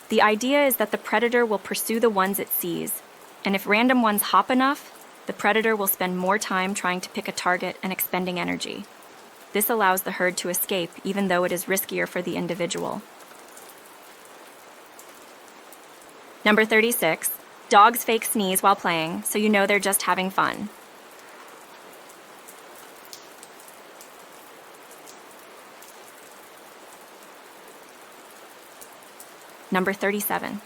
The idea is that the predator will pursue the ones it sees, and if random ones hop enough, the predator will spend more time trying to pick a target and expending energy. This allows the herd to escape, even though it is riskier for the individual. Number 36. Dogs fake sneeze while playing, so you know they're just having fun. Number 37.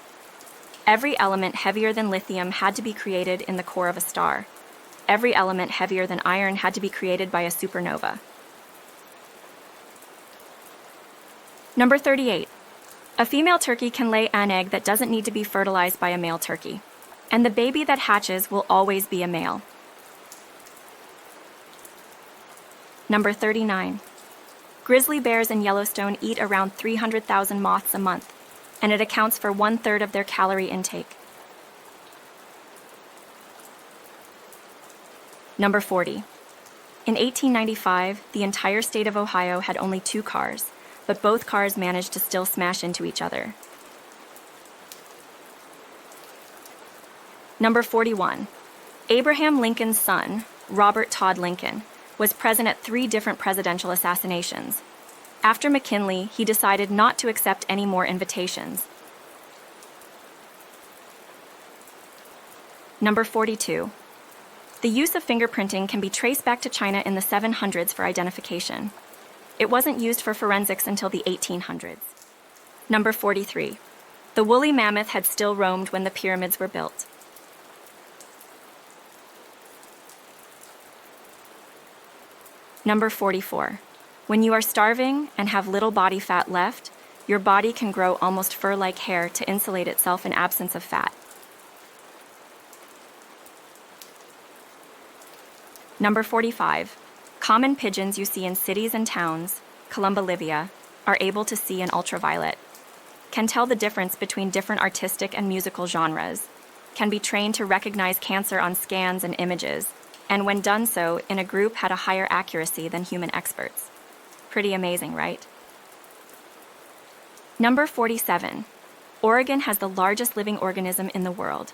Every element heavier than lithium had to be created in the core of a star. Every element heavier than iron had to be created by a supernova. Number 38. A female turkey can lay an egg that doesn't need to be fertilized by a male turkey, and the baby that hatches will always be a male. Number 39. Grizzly bears in Yellowstone eat around 300,000 moths a month, and it accounts for 1/3 of their calorie intake. Number 40. In 1895, the entire state of Ohio had only 2 cars, but both cars managed to still smash into each other. Number 41. Abraham Lincoln's son, Robert Todd Lincoln, was present at 3 different presidential assassinations. After McKinley, he decided not to accept any more invitations. Number 42. The use of fingerprinting can be traced back to China in the 700s for identification. It wasn't used for forensics until the 1800s. Number 43. The woolly mammoth had still roamed when the pyramids were built. Number 44. When you are starving and have little body fat left, your body can grow almost fur-like hair to insulate itself in absence of fat. Number 45. Common pigeons you see in cities and towns, Columba, Libya, are able to see in ultraviolet, can tell the difference between different artistic and musical genres, can be trained to recognize cancer on scans and images, and when done so, in a group had a higher accuracy than human experts. Pretty amazing, right? Number 47. Oregon has the largest living organism in the world.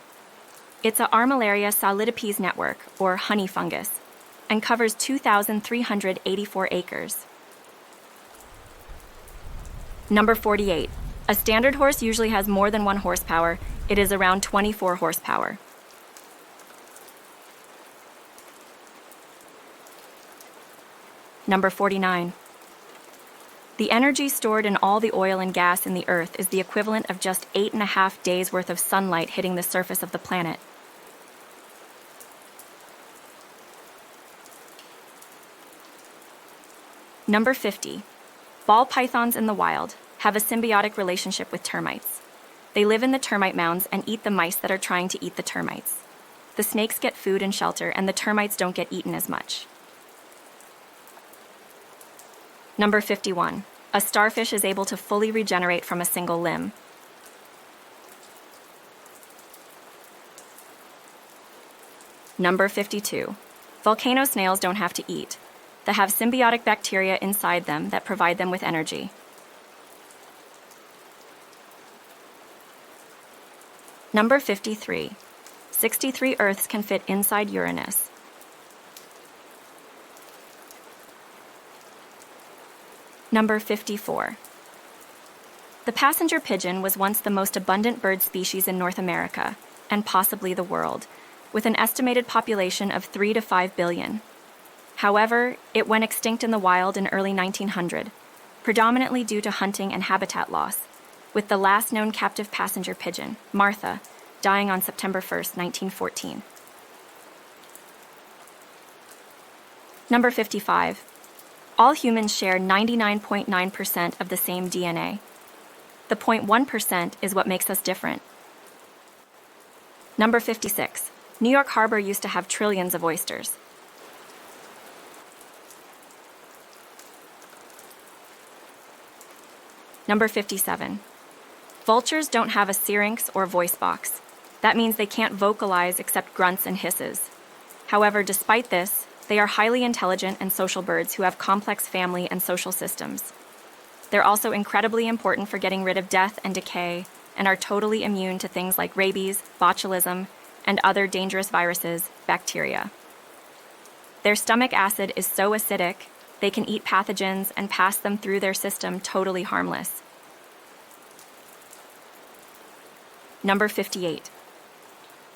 It's a Armillaria solidipes network, or honey fungus, and covers 2,384 acres. Number 48. A standard horse usually has more than 1 horsepower. It is around 24 horsepower. Number 49. The energy stored in all the oil and gas in the Earth is the equivalent of just 8.5 days' worth of sunlight hitting the surface of the planet. Number 50. Ball pythons in the wild have a symbiotic relationship with termites. They live in the termite mounds and eat the mice that are trying to eat the termites. The snakes get food and shelter, and the termites don't get eaten as much. Number 51. A starfish is able to fully regenerate from a single limb. Number 52. Volcano snails don't have to eat. They have symbiotic bacteria inside them that provide them with energy. Number 53. 63 Earths can fit inside Uranus. Number 54. The passenger pigeon was once the most abundant bird species in North America, and possibly the world, with an estimated population of 3 to 5 billion. However, it went extinct in the wild in early 1900, predominantly due to hunting and habitat loss, with the last known captive passenger pigeon, Martha, dying on September 1st, 1914. Number 55. All humans share 99.9% of the same DNA. The 0.1% is what makes us different. Number 56. New York Harbor used to have trillions of oysters. Number 57. Vultures don't have a syrinx or voice box. That means they can't vocalize except grunts and hisses. However, despite this, they are highly intelligent and social birds who have complex family and social systems. They're also incredibly important for getting rid of death and decay, and are totally immune to things like rabies, botulism, and other dangerous viruses, bacteria. Their stomach acid is so acidic, they can eat pathogens and pass them through their system totally harmless. Number 58.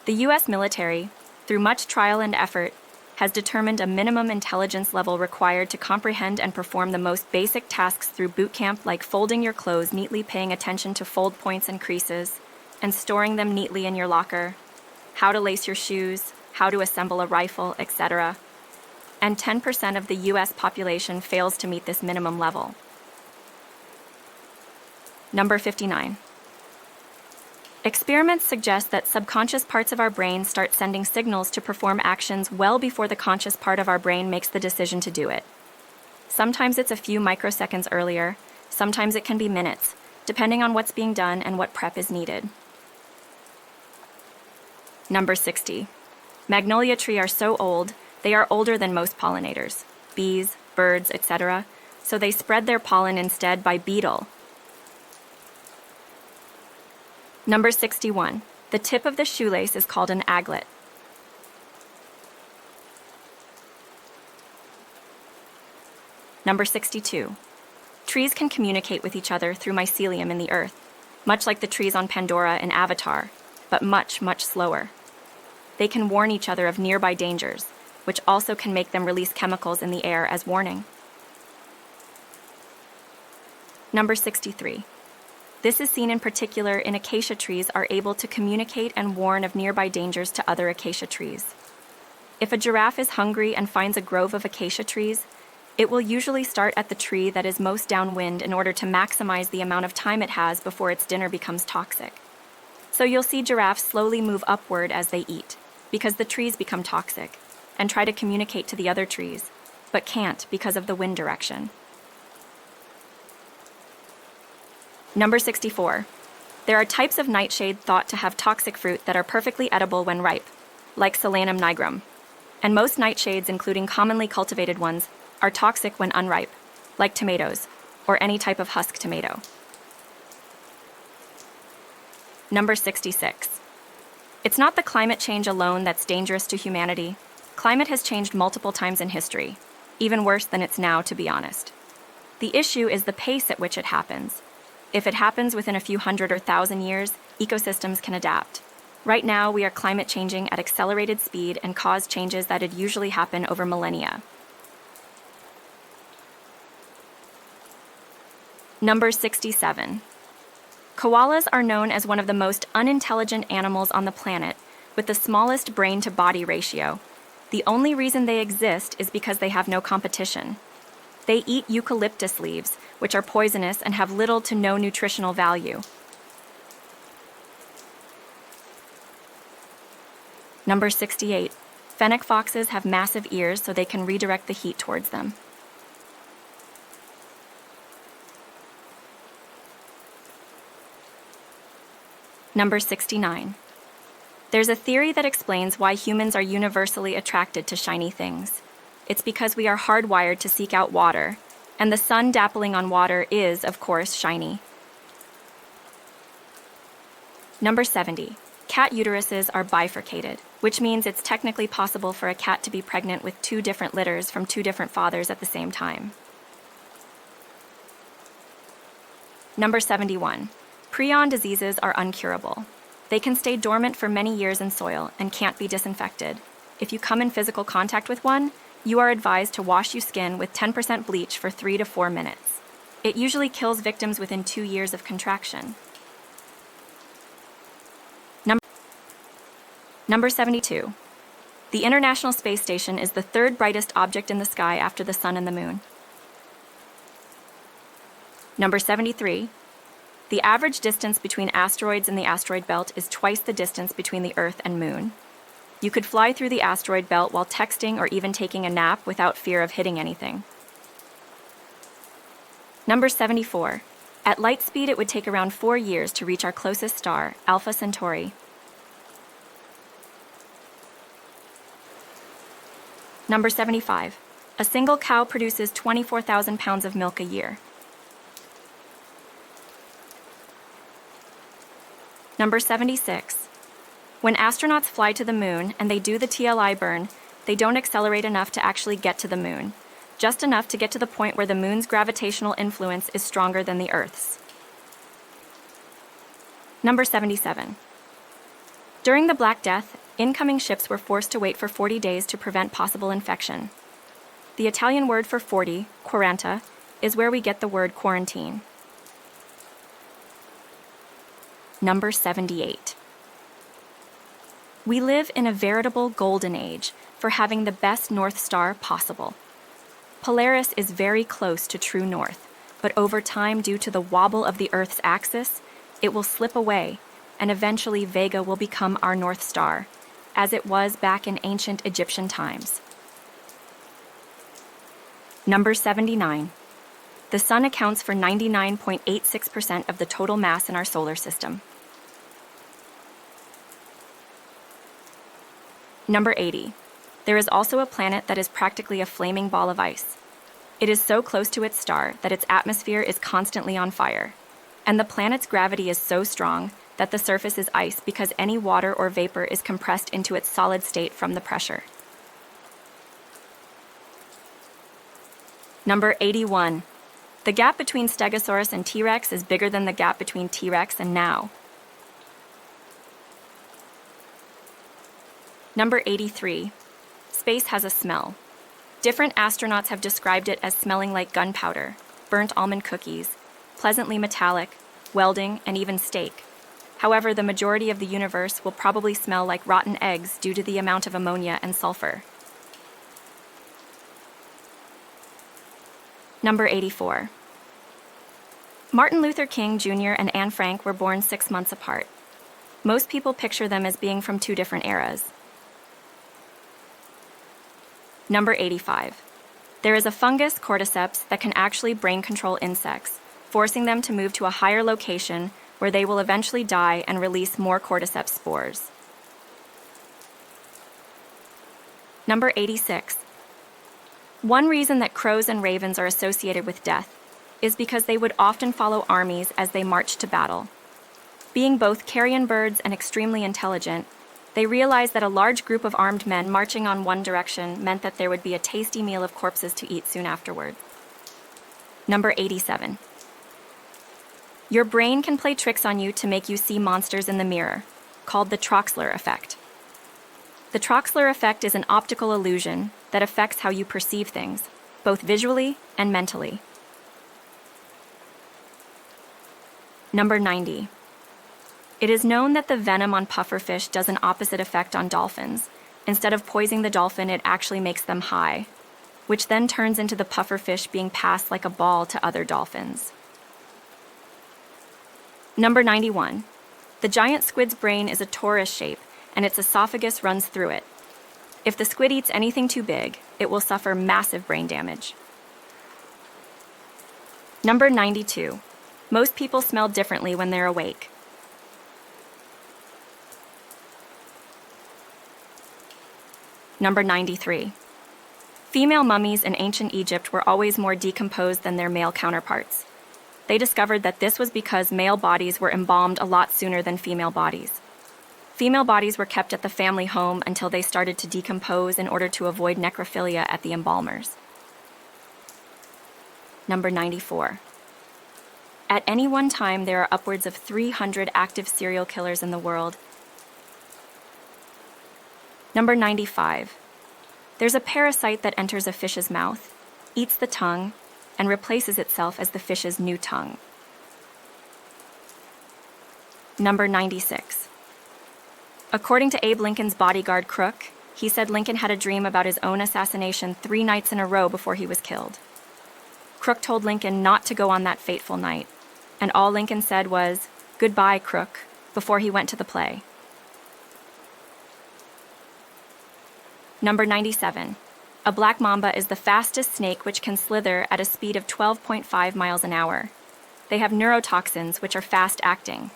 The U.S. military, through much trial and effort, has determined a minimum intelligence level required to comprehend and perform the most basic tasks through boot camp, like folding your clothes neatly, paying attention to fold points and creases, and storing them neatly in your locker, how to lace your shoes, how to assemble a rifle, etc. And 10% of the U.S. population fails to meet this minimum level. Number 59. Experiments suggest that subconscious parts of our brain start sending signals to perform actions well before the conscious part of our brain makes the decision to do it. Sometimes it's a few microseconds earlier, sometimes it can be minutes, depending on what's being done and what prep is needed. Number 60. Magnolia trees are so old, they are older than most pollinators, bees, birds, etc., so they spread their pollen instead by beetle. Number 61. The tip of the shoelace is called an aglet. Number 62. Trees can communicate with each other through mycelium in the earth, much like the trees on Pandora and Avatar, but much, much slower. They can warn each other of nearby dangers, which also can make them release chemicals in the air as warning. Number 63. This is seen in particular in acacia trees are able to communicate and warn of nearby dangers to other acacia trees. If a giraffe is hungry and finds a grove of acacia trees, it will usually start at the tree that is most downwind in order to maximize the amount of time it has before its dinner becomes toxic. So you'll see giraffes slowly move upward as they eat, because the trees become toxic, and try to communicate to the other trees, but can't because of the wind direction. Number 64. There are types of nightshade thought to have toxic fruit that are perfectly edible when ripe, like Solanum nigrum. And most nightshades, including commonly cultivated ones, are toxic when unripe, like tomatoes, or any type of husk tomato. Number 66. It's not the climate change alone that's dangerous to humanity. Climate has changed multiple times in history, even worse than it's now, to be honest. The issue is the pace at which it happens. If it happens within a few hundred or thousand years, ecosystems can adapt. Right now, we are climate changing at accelerated speed and cause changes that'd usually happen over millennia. Number 67. Koalas are known as one of the most unintelligent animals on the planet, with the smallest brain-to-body ratio. The only reason they exist is because they have no competition. They eat eucalyptus leaves, which are poisonous and have little to no nutritional value. Number 68. Fennec foxes have massive ears so they can redirect the heat towards them. Number 69. There's a theory that explains why humans are universally attracted to shiny things. It's because we are hardwired to seek out water, and the sun dappling on water is, of course, shiny. Number 70. Cat uteruses are bifurcated, which means it's technically possible for a cat to be pregnant with 2 different litters from 2 different fathers at the same time. Number 71. Prion diseases are uncurable. They can stay dormant for many years in soil and can't be disinfected. If you come in physical contact with one, you are advised to wash your skin with 10% bleach for 3 to 4 minutes. It usually kills victims within 2 years of contraction. Number 72. The International Space Station is the third brightest object in the sky after the Sun and the Moon. Number 73. The average distance between asteroids in the asteroid belt is twice the distance between the Earth and Moon. You could fly through the asteroid belt while texting or even taking a nap without fear of hitting anything. Number 74. At light speed, it would take around 4 years to reach our closest star, Alpha Centauri. Number 75. A single cow produces 24,000 pounds of milk a year. Number 76. When astronauts fly to the moon and they do the TLI burn, they don't accelerate enough to actually get to the moon, just enough to get to the point where the moon's gravitational influence is stronger than the Earth's. Number 77. During the Black Death, incoming ships were forced to wait for 40 days to prevent possible infection. The Italian word for 40, quaranta, is where we get the word quarantine. Number 78. We live in a veritable golden age for having the best North Star possible. Polaris is very close to true north, but over time, due to the wobble of the Earth's axis, it will slip away, and eventually Vega will become our North Star, as it was back in ancient Egyptian times. Number 79. The Sun accounts for 99.86% of the total mass in our solar system. Number 80. There is also a planet that is practically a flaming ball of ice. It is so close to its star that its atmosphere is constantly on fire, and the planet's gravity is so strong that the surface is ice because any water or vapor is compressed into its solid state from the pressure. Number 81. The gap between Stegosaurus and T-Rex is bigger than the gap between T-Rex and now. Number 83. Space has a smell. Different astronauts have described it as smelling like gunpowder, burnt almond cookies, pleasantly metallic, welding, and even steak. However, the majority of the universe will probably smell like rotten eggs due to the amount of ammonia and sulfur. Number 84. Martin Luther King Jr. and Anne Frank were born 6 months apart. Most people picture them as being from 2 different eras. Number 85. There is a fungus, cordyceps, that can actually brain control insects, forcing them to move to a higher location where they will eventually die and release more cordyceps spores. Number 86. One reason that crows and ravens are associated with death is because they would often follow armies as they marched to battle. Being both carrion birds and extremely intelligent, they realized that a large group of armed men marching on one direction meant that there would be a tasty meal of corpses to eat soon afterward. Number 87. Your brain can play tricks on you to make you see monsters in the mirror, called the Troxler effect. The Troxler effect is an optical illusion that affects how you perceive things, both visually and mentally. Number 90. It is known that the venom on pufferfish does an opposite effect on dolphins. Instead of poisoning the dolphin, it actually makes them high, which then turns into the pufferfish being passed like a ball to other dolphins. Number 91. The giant squid's brain is a torus shape, and its esophagus runs through it. If the squid eats anything too big, it will suffer massive brain damage. Number 92. Most people smell differently when they're awake. Number 93. Female mummies in ancient Egypt were always more decomposed than their male counterparts. They discovered that this was because male bodies were embalmed a lot sooner than female bodies. Female bodies were kept at the family home until they started to decompose in order to avoid necrophilia at the embalmers. Number 94. At any one time, there are upwards of 300 active serial killers in the world. Number 95. There's a parasite that enters a fish's mouth, eats the tongue, and replaces itself as the fish's new tongue. Number 96. According to Abe Lincoln's bodyguard Crook, he said Lincoln had a dream about his own assassination 3 nights in a row before he was killed. Crook told Lincoln not to go on that fateful night, and all Lincoln said was, "Goodbye, Crook," before he went to the play. Number 97. A black mamba is the fastest snake which can slither at a speed of 12.5 miles an hour. They have neurotoxins which are fast-acting.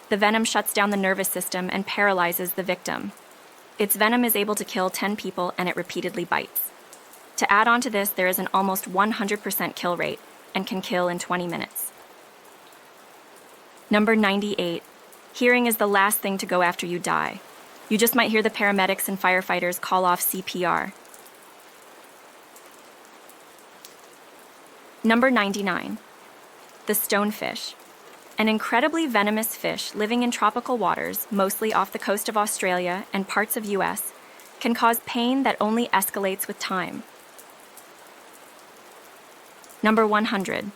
The venom shuts down the nervous system and paralyzes the victim. Its venom is able to kill 10 people and it repeatedly bites. To add on to this, there is an almost 100% kill rate and can kill in 20 minutes. Number 98. Hearing is the last thing to go after you die. You just might hear the paramedics and firefighters call off CPR. Number 99. The stonefish. An incredibly venomous fish living in tropical waters, mostly off the coast of Australia and parts of US, can cause pain that only escalates with time. Number 100.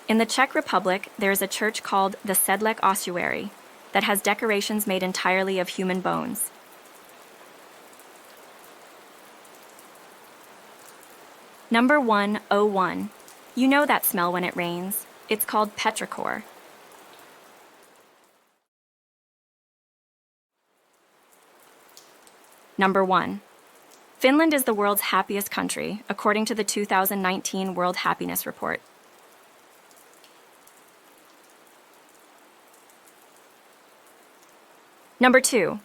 In the Czech Republic, there is a church called the Sedlec Ossuary that has decorations made entirely of human bones. Number 101. You know that smell when it rains. It's called petrichor. Number 1. Finland is the world's happiest country, according to the 2019 World Happiness Report. Number 2.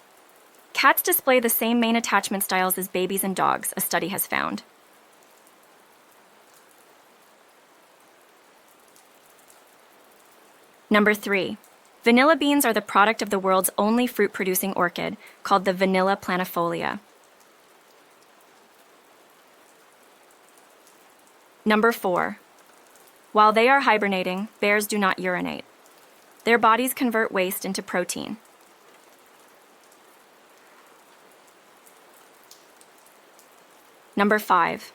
Cats display the same main attachment styles as babies and dogs, a study has found. Number 3. Vanilla beans are the product of the world's only fruit-producing orchid, called the Vanilla planifolia. Number 4. While they are hibernating, bears do not urinate. Their bodies convert waste into protein. Number 5.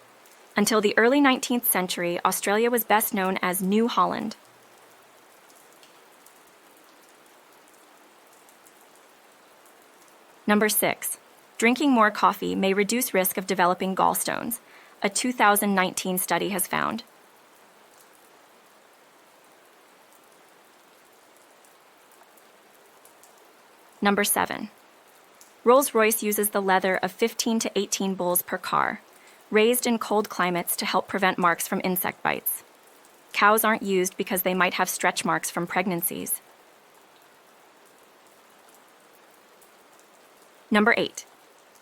Until the early 19th century, Australia was best known as New Holland. Number 6. Drinking more coffee may reduce risk of developing gallstones, a 2019 study has found. Number 7. Rolls-Royce uses the leather of 15 to 18 bulls per car, raised in cold climates to help prevent marks from insect bites. Cows aren't used because they might have stretch marks from pregnancies. Number 8.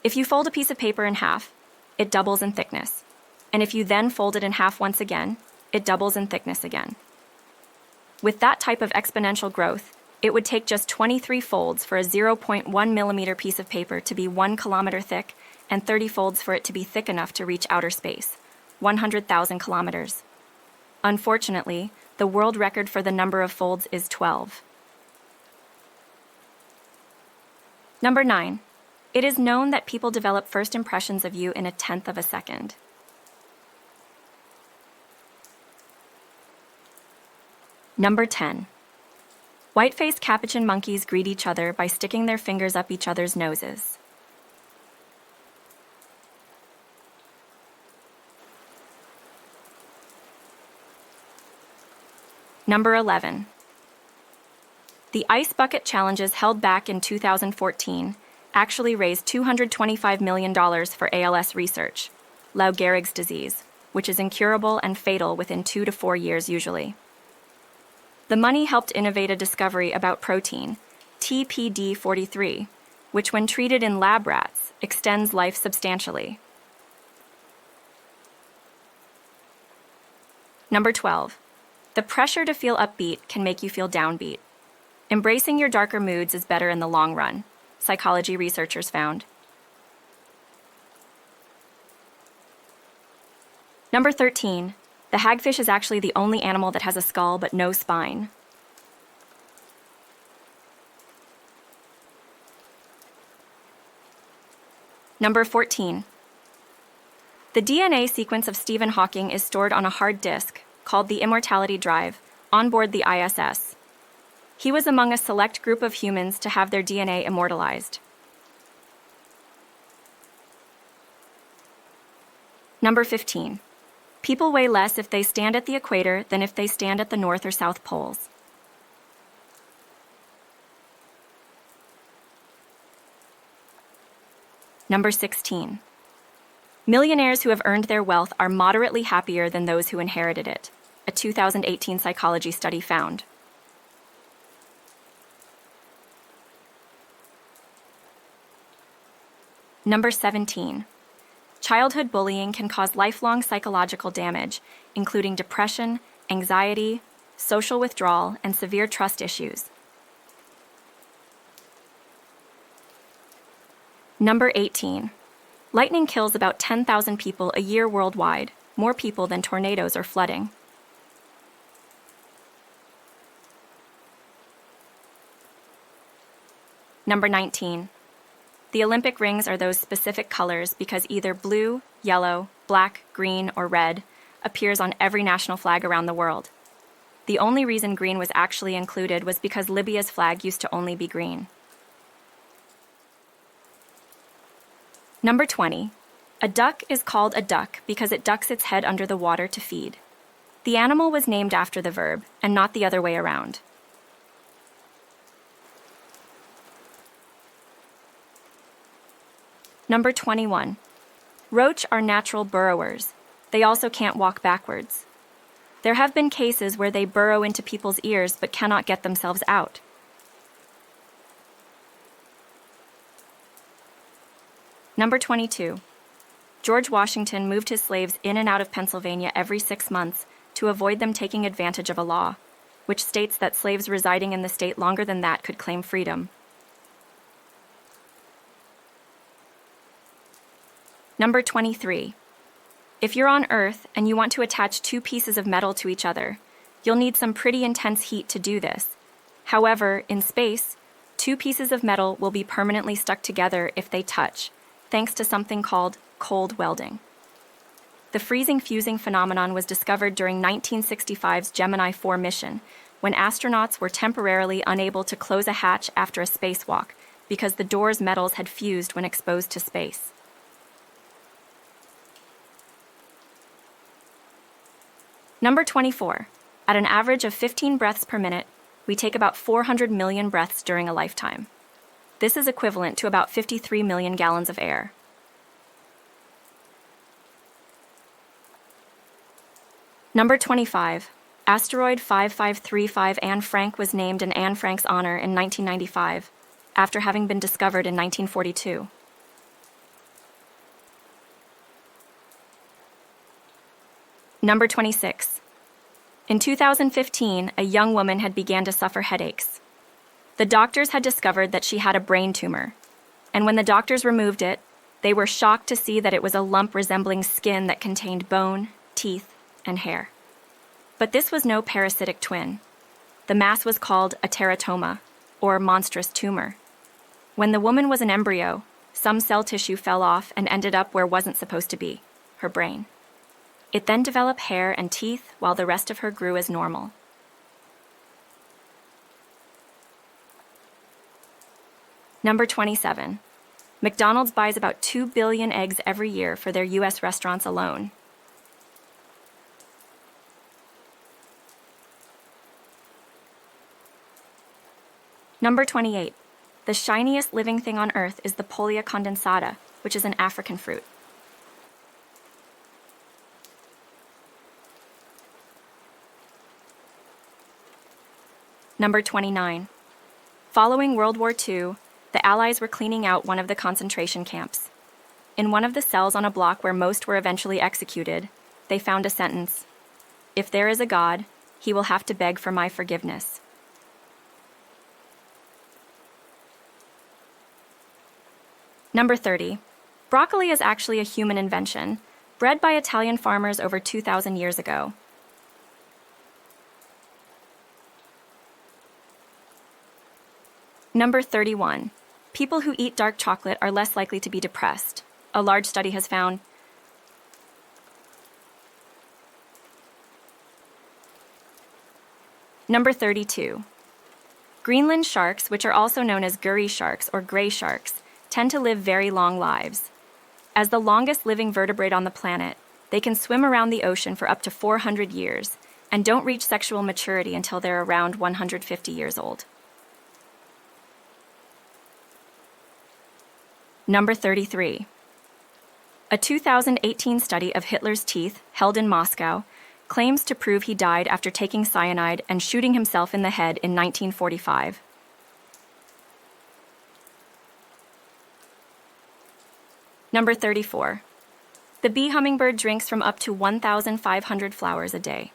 If you fold a piece of paper in half, it doubles in thickness. And if you then fold it in half once again, it doubles in thickness again. With that type of exponential growth, it would take just 23 folds for a 0.1 millimeter piece of paper to be 1 kilometer thick and 30 folds for it to be thick enough to reach outer space, 100,000 kilometers. Unfortunately, the world record for the number of folds is 12. Number 9. It is known that people develop first impressions of you in 1/10 of a second. Number 10. White-faced capuchin monkeys greet each other by sticking their fingers up each other's noses. Number 11. The Ice Bucket Challenges held back in 2014 actually raised $225 million for ALS research, Lou Gehrig's disease, which is incurable and fatal within 2 to 4 years usually. The money helped innovate a discovery about protein, TPD43, which when treated in lab rats, extends life substantially. Number 12. The pressure to feel upbeat can make you feel downbeat. Embracing your darker moods is better in the long run, psychology researchers found. Number 13. The hagfish is actually the only animal that has a skull but no spine. Number 14. The DNA sequence of Stephen Hawking is stored on a hard disk, called the Immortality Drive, on board the ISS. He was among a select group of humans to have their DNA immortalized. Number 15. People weigh less if they stand at the equator than if they stand at the North or South poles. Number 16. Millionaires who have earned their wealth are moderately happier than those who inherited it, a 2018 psychology study found. Number 17. Childhood bullying can cause lifelong psychological damage, including depression, anxiety, social withdrawal, and severe trust issues. Number 18. Lightning kills about 10,000 people a year worldwide, more people than tornadoes or flooding. Number 19. The Olympic rings are those specific colors because either blue, yellow, black, green, or red appears on every national flag around the world. The only reason green was actually included was because Libya's flag used to only be green. Number 20. A duck is called a duck because it ducks its head under the water to feed. The animal was named after the verb, and not the other way around. Number 21. Roach are natural burrowers. They also can't walk backwards. There have been cases where they burrow into people's ears but cannot get themselves out. Number 22. George Washington moved his slaves in and out of Pennsylvania every 6 months to avoid them taking advantage of a law, which states that slaves residing in the state longer than that could claim freedom. Number 23. If you're on Earth and you want to attach two pieces of metal to each other, you'll need some pretty intense heat to do this. However, in space, two pieces of metal will be permanently stuck together if they touch, thanks to something called cold welding. The freezing-fusing phenomenon was discovered during 1965's Gemini 4 mission, when astronauts were temporarily unable to close a hatch after a spacewalk because the door's metals had fused when exposed to space. Number 24. At an average of 15 breaths per minute, we take about 400 million breaths during a lifetime. This is equivalent to about 53 million gallons of air. Number 25. Asteroid 5535 Anne Frank was named in Anne Frank's honor in 1995, after having been discovered in 1942. Number 26. In 2015, a young woman had begun to suffer headaches. The doctors had discovered that she had a brain tumor, and when the doctors removed it, they were shocked to see that it was a lump resembling skin that contained bone, teeth, and hair. But this was no parasitic twin. The mass was called a teratoma, or monstrous tumor. When the woman was an embryo, some cell tissue fell off and ended up where wasn't supposed to be, her brain. It then developed hair and teeth while the rest of her grew as normal. Number 27. McDonald's buys about 2 billion eggs every year for their U.S. restaurants alone. Number 28. The shiniest living thing on Earth is the Pollia condensata, which is an African fruit. Number 29. Following World War II, the Allies were cleaning out one of the concentration camps. In one of the cells on a block where most were eventually executed, they found a sentence: "If there is a God, he will have to beg for my forgiveness." Number 30. Broccoli is actually a human invention, bred by Italian farmers over 2,000 years ago. Number 31. People who eat dark chocolate are less likely to be depressed. A large study has found. Number 32. Greenland sharks, which are also known as Gurry sharks or gray sharks, tend to live very long lives. As the longest living vertebrate on the planet, They can swim around the ocean for up to 400 years and don't reach sexual maturity until they're around 150 years old. Number 33. A 2018 study of Hitler's teeth, held in Moscow, claims to prove he died after taking cyanide and shooting himself in the head in 1945. Number 34. The bee hummingbird drinks from up to 1,500 flowers a day.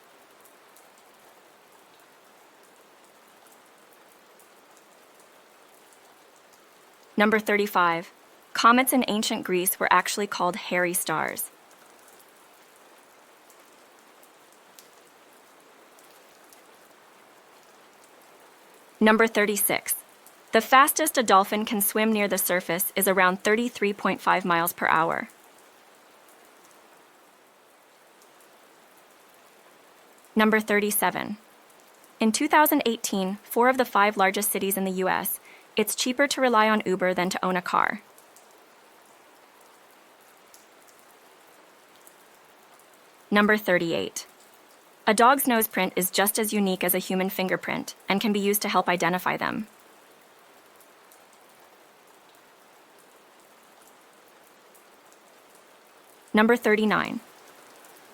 Number 35. Comets in ancient Greece were actually called hairy stars. Number 36. The fastest a dolphin can swim near the surface is around 33.5 miles per hour. Number 37. In 2018, 4 of the 5 largest cities in the US, it's cheaper to rely on Uber than to own a car. Number 38. A dog's nose print is just as unique as a human fingerprint and can be used to help identify them. Number 39.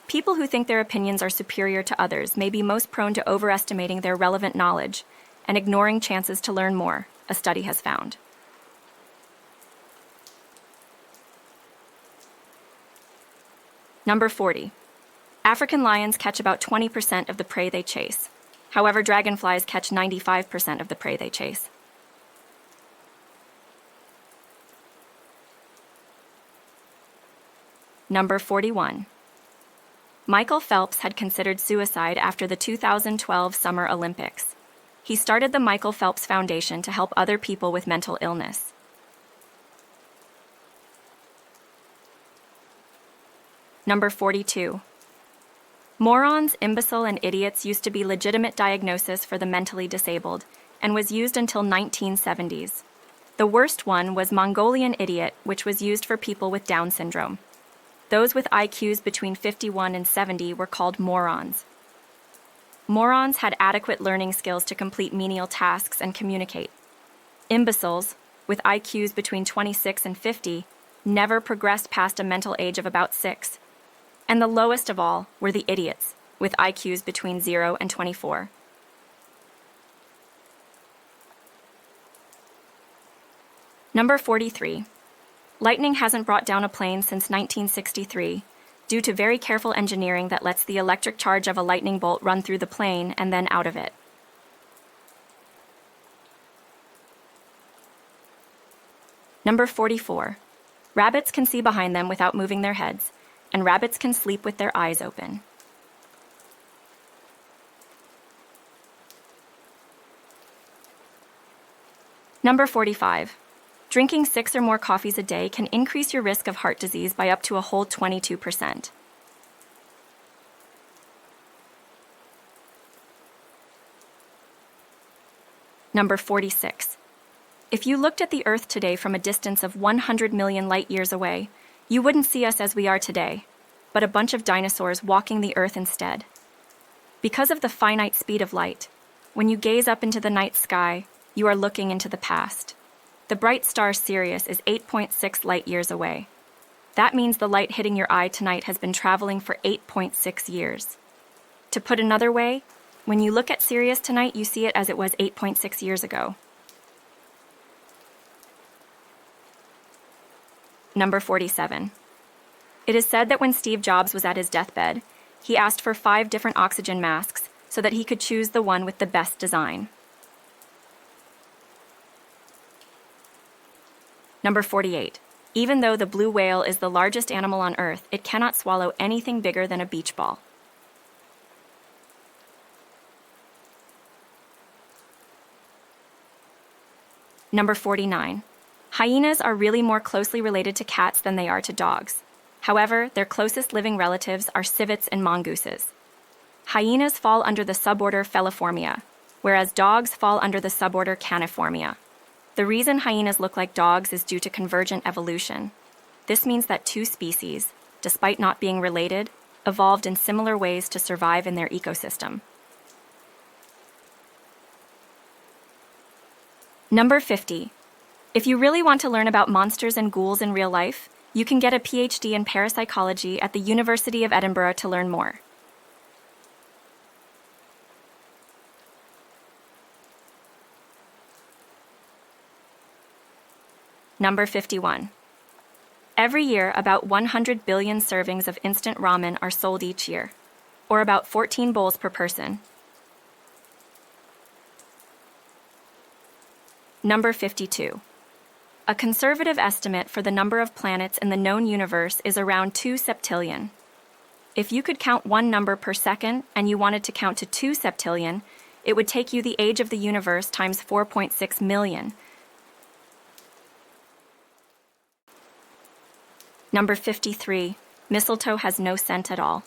People who think their opinions are superior to others may be most prone to overestimating their relevant knowledge and ignoring chances to learn more, a study has found. Number 40. African lions catch about 20% of the prey they chase. However, dragonflies catch 95% of the prey they chase. Number 41. Michael Phelps had considered suicide after the 2012 Summer Olympics. He started the Michael Phelps Foundation to help other people with mental illness. Number 42. Morons, imbecile, and idiots used to be legitimate diagnosis for the mentally disabled and was used until 1970s. The worst one was Mongolian idiot, which was used for people with Down syndrome. Those with IQs between 51 and 70 were called morons. Morons had adequate learning skills to complete menial tasks and communicate. Imbeciles, with IQs between 26 and 50, never progressed past a mental age of about 6. And the lowest of all were the idiots, with IQs between 0 and 24. Number 43. Lightning hasn't brought down a plane since 1963, due to very careful engineering that lets the electric charge of a lightning bolt run through the plane and then out of it. Number 44. Rabbits can see behind them without moving their heads, and rabbits can sleep with their eyes open. Number 45. Drinking 6 or more coffees a day can increase your risk of heart disease by up to a whole 22%. Number 46. If you looked at the Earth today from a distance of 100 million light years away, you wouldn't see us as we are today, but a bunch of dinosaurs walking the Earth instead. Because of the finite speed of light, when you gaze up into the night sky, you are looking into the past. The bright star Sirius is 8.6 light years away. That means the light hitting your eye tonight has been traveling for 8.6 years. To put another way, when you look at Sirius tonight, you see it as it was 8.6 years ago. Number 47. It is said that when Steve Jobs was at his deathbed, he asked for 5 different oxygen masks so that he could choose the one with the best design. Number 48. Even though the blue whale is the largest animal on Earth, it cannot swallow anything bigger than a beach ball. Number 49. Hyenas are really more closely related to cats than they are to dogs. However, their closest living relatives are civets and mongooses. Hyenas fall under the suborder Feliformia, whereas dogs fall under the suborder Caniformia. The reason hyenas look like dogs is due to convergent evolution. This means that 2 species, despite not being related, evolved in similar ways to survive in their ecosystem. Number 50. If you really want to learn about monsters and ghouls in real life, you can get a PhD in parapsychology at the University of Edinburgh to learn more. Number 51. Every year, about 100 billion servings of instant ramen are sold each year, or about 14 bowls per person. Number 52. A conservative estimate for the number of planets in the known universe is around 2 septillion. If you could count one number per second and you wanted to count to 2 septillion, it would take you the age of the universe times 4.6 million. Number 53. Mistletoe has no scent at all.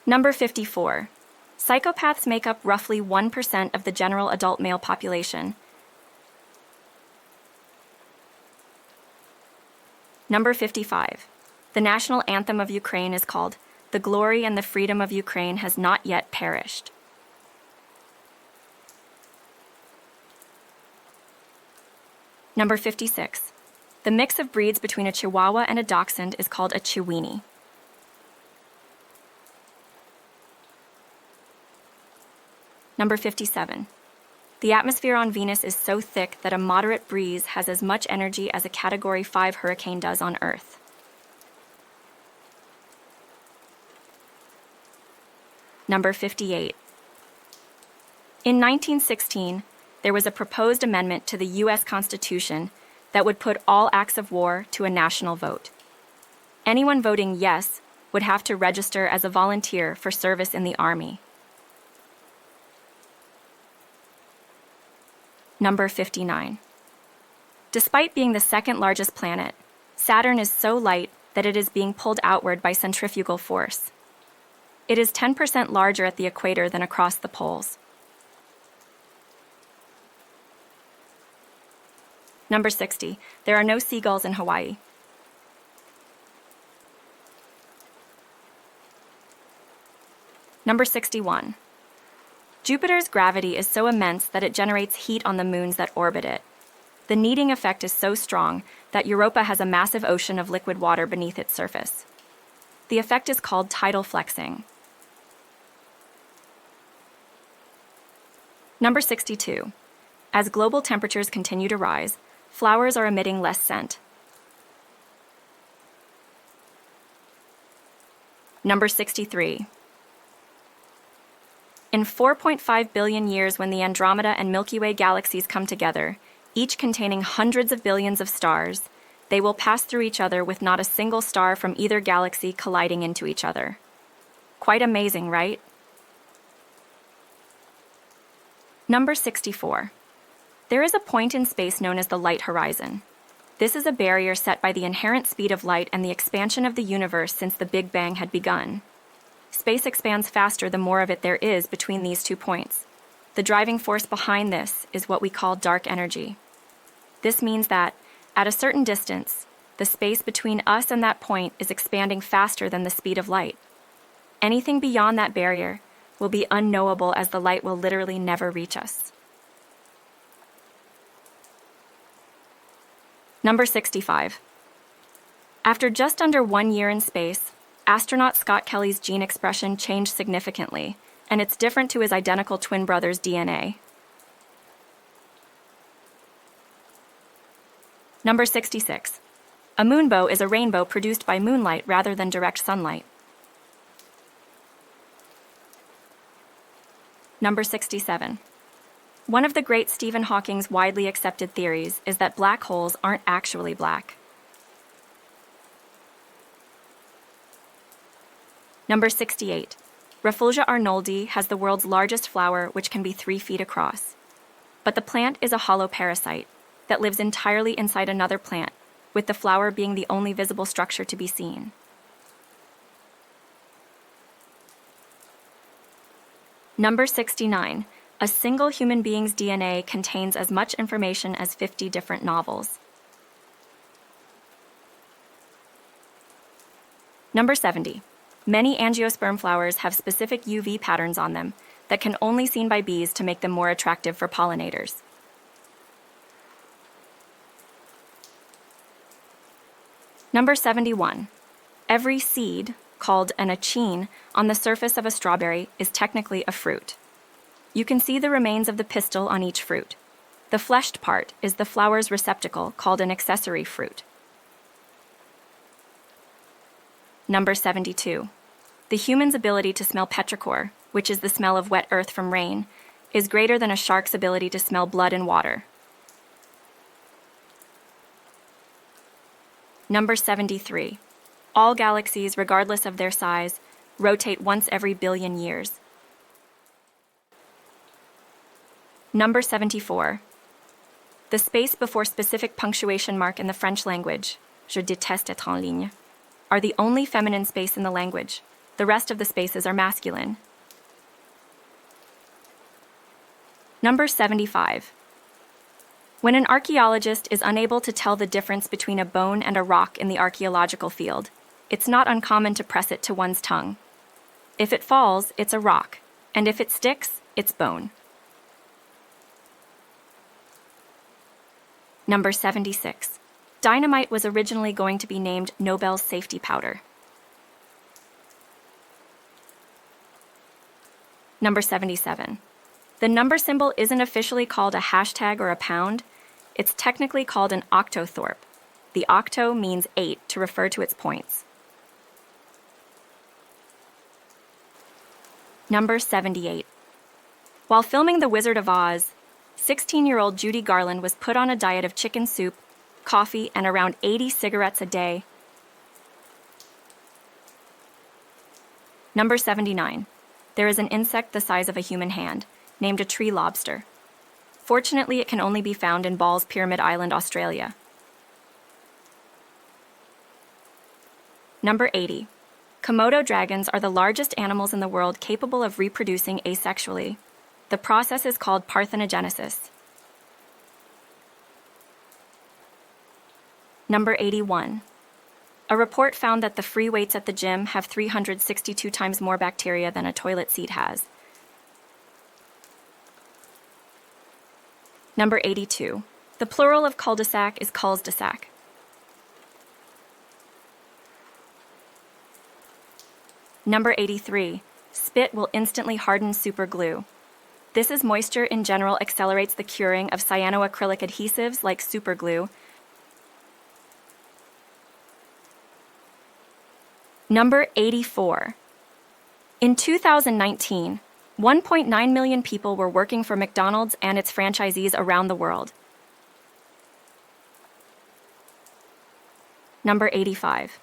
Number 54. Psychopaths make up roughly 1% of the general adult male population. Number 55. The national anthem of Ukraine is called "The Glory and the Freedom of Ukraine Has Not Yet Perished." Number 56. The mix of breeds between a Chihuahua and a Dachshund is called a Chiweenie. Number 57. The atmosphere on Venus is so thick that a moderate breeze has as much energy as a Category 5 hurricane does on Earth. Number 58. In 1916, there was a proposed amendment to the U.S. Constitution that would put all acts of war to a national vote. Anyone voting yes would have to register as a volunteer for service in the Army. Number 59. Despite being the second largest planet, Saturn is so light that it is being pulled outward by centrifugal force. It is 10% larger at the equator than across the poles. Number 60. There are no seagulls in Hawaii. Number 61. Jupiter's gravity is so immense that it generates heat on the moons that orbit it. The kneading effect is so strong that Europa has a massive ocean of liquid water beneath its surface. The effect is called tidal flexing. Number 62. As global temperatures continue to rise, flowers are emitting less scent. Number 63. In 4.5 billion years, when the Andromeda and Milky Way galaxies come together, each containing hundreds of billions of stars, they will pass through each other with not a single star from either galaxy colliding into each other. Quite amazing, right? Number 64. There is a point in space known as the light horizon. This is a barrier set by the inherent speed of light and the expansion of the universe since the Big Bang had begun. Space expands faster the more of it there is between these 2 points. The driving force behind this is what we call dark energy. This means that, at a certain distance, the space between us and that point is expanding faster than the speed of light. Anything beyond that barrier will be unknowable, as the light will literally never reach us. Number 65. After just under 1 year in space, astronaut Scott Kelly's gene expression changed significantly, and it's different to his identical twin brother's DNA. Number 66. A moonbow is a rainbow produced by moonlight rather than direct sunlight. Number 67. One of the great Stephen Hawking's widely accepted theories is that black holes aren't actually black. Number 68. Rafflesia arnoldi has the world's largest flower, which can be 3 feet across. But the plant is a hollow parasite that lives entirely inside another plant, with the flower being the only visible structure to be seen. Number 69. A single human being's DNA contains as much information as 50 different novels. Number 70. Many angiosperm flowers have specific UV patterns on them that can only be seen by bees to make them more attractive for pollinators. Number 71. Every seed, called an achene, on the surface of a strawberry is technically a fruit. You can see the remains of the pistil on each fruit. The fleshed part is the flower's receptacle, called an accessory fruit. Number 72. The human's ability to smell petrichor, which is the smell of wet earth from rain, is greater than a shark's ability to smell blood in water. Number 73. All galaxies, regardless of their size, rotate once every billion years. Number 74. The space before specific punctuation mark in the French language, je déteste être en ligne, are the only feminine space in the language. The rest of the spaces are masculine. Number 75. When an archaeologist is unable to tell the difference between a bone and a rock in the archaeological field, it's not uncommon to press it to one's tongue. If it falls, it's a rock, and if it sticks, it's bone. Number 76. Dynamite was originally going to be named Nobel's safety powder. Number 77. The number symbol isn't officially called a hashtag or a pound. It's technically called an octothorpe. The octo means 8 to refer to its points. Number 78. While filming The Wizard of Oz, 16-year-old Judy Garland was put on a diet of chicken soup, coffee, and around 80 cigarettes a day. Number 79. There is an insect the size of a human hand, named a tree lobster. Fortunately, it can only be found in Ball's Pyramid Island, Australia. Number 80. Komodo dragons are the largest animals in the world capable of reproducing asexually. The process is called parthenogenesis. Number 81. A report found that the free weights at the gym have 362 times more bacteria than a toilet seat has. Number 82. The plural of cul-de-sac is culs-de-sac. Number 83. Spit will instantly harden super glue. This is moisture in general accelerates the curing of cyanoacrylic adhesives like super glue. Number 84. In 2019, 1.9 million people were working for McDonald's and its franchisees around the world. Number 85.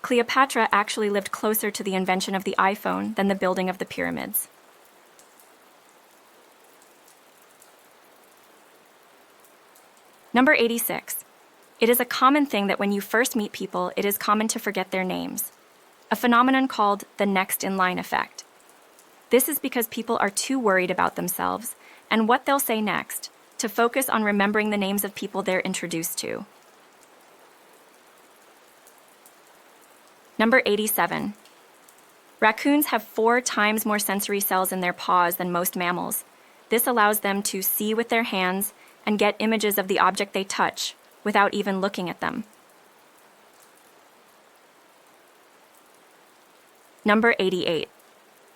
Cleopatra actually lived closer to the invention of the iPhone than the building of the pyramids. Number 86. It is a common thing that when you first meet people, it is common to forget their names, a phenomenon called the next-in-line effect. This is because people are too worried about themselves and what they'll say next to focus on remembering the names of people they're introduced to. Number 87. Raccoons have 4 times more sensory cells in their paws than most mammals. This allows them to see with their hands and get images of the object they touch without even looking at them. Number 88.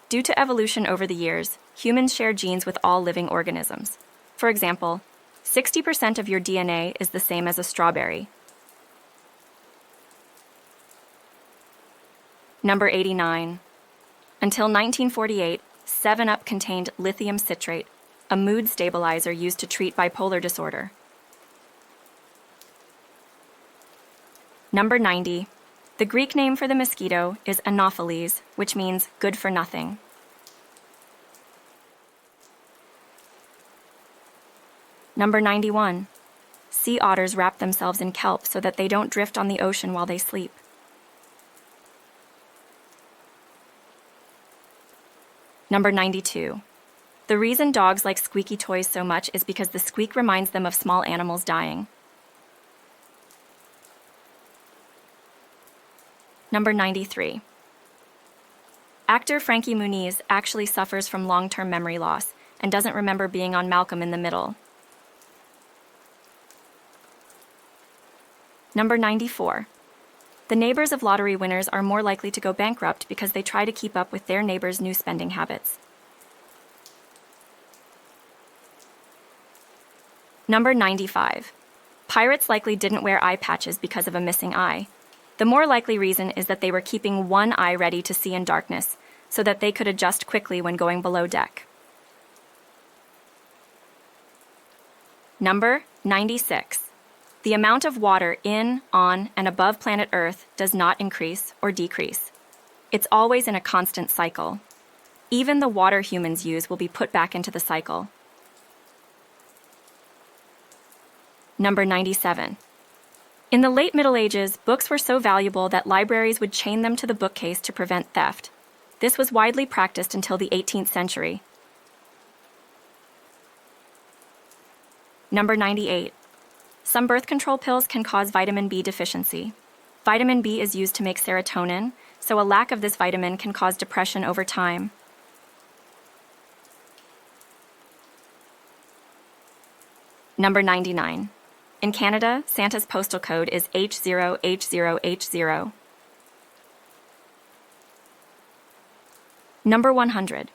Due to evolution over the years, humans share genes with all living organisms. For example, 60% of your DNA is the same as a strawberry. Number 89. Until 1948, 7-Up contained lithium citrate, a mood stabilizer used to treat bipolar disorder. Number 90. The Greek name for the mosquito is Anopheles, which means good for nothing. Number 91. Sea otters wrap themselves in kelp so that they don't drift on the ocean while they sleep. Number 92. The reason dogs like squeaky toys so much is because the squeak reminds them of small animals dying. Number 93. Actor Frankie Muniz actually suffers from long-term memory loss and doesn't remember being on Malcolm in the Middle. Number 94. The neighbors of lottery winners are more likely to go bankrupt because they try to keep up with their neighbors' new spending habits. Number 95. Pirates likely didn't wear eye patches because of a missing eye. The more likely reason is that they were keeping one eye ready to see in darkness, so that they could adjust quickly when going below deck. Number 96. The amount of water in, on, and above planet Earth does not increase or decrease. It's always in a constant cycle. Even the water humans use will be put back into the cycle. Number 97. In the late Middle Ages, books were so valuable that libraries would chain them to the bookcase to prevent theft. This was widely practiced until the 18th century. Number 98. Some birth control pills can cause vitamin B deficiency. Vitamin B is used to make serotonin, so a lack of this vitamin can cause depression over time. Number 99. In Canada, Santa's postal code is H0H0H0. Number 100.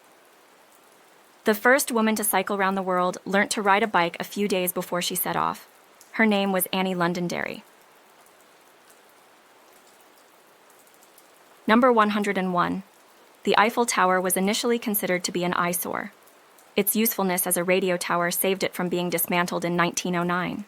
The first woman to cycle around the world learnt to ride a bike a few days before she set off. Her name was Annie Londonderry. Number 101. The Eiffel Tower was initially considered to be an eyesore. Its usefulness as a radio tower saved it from being dismantled in 1909.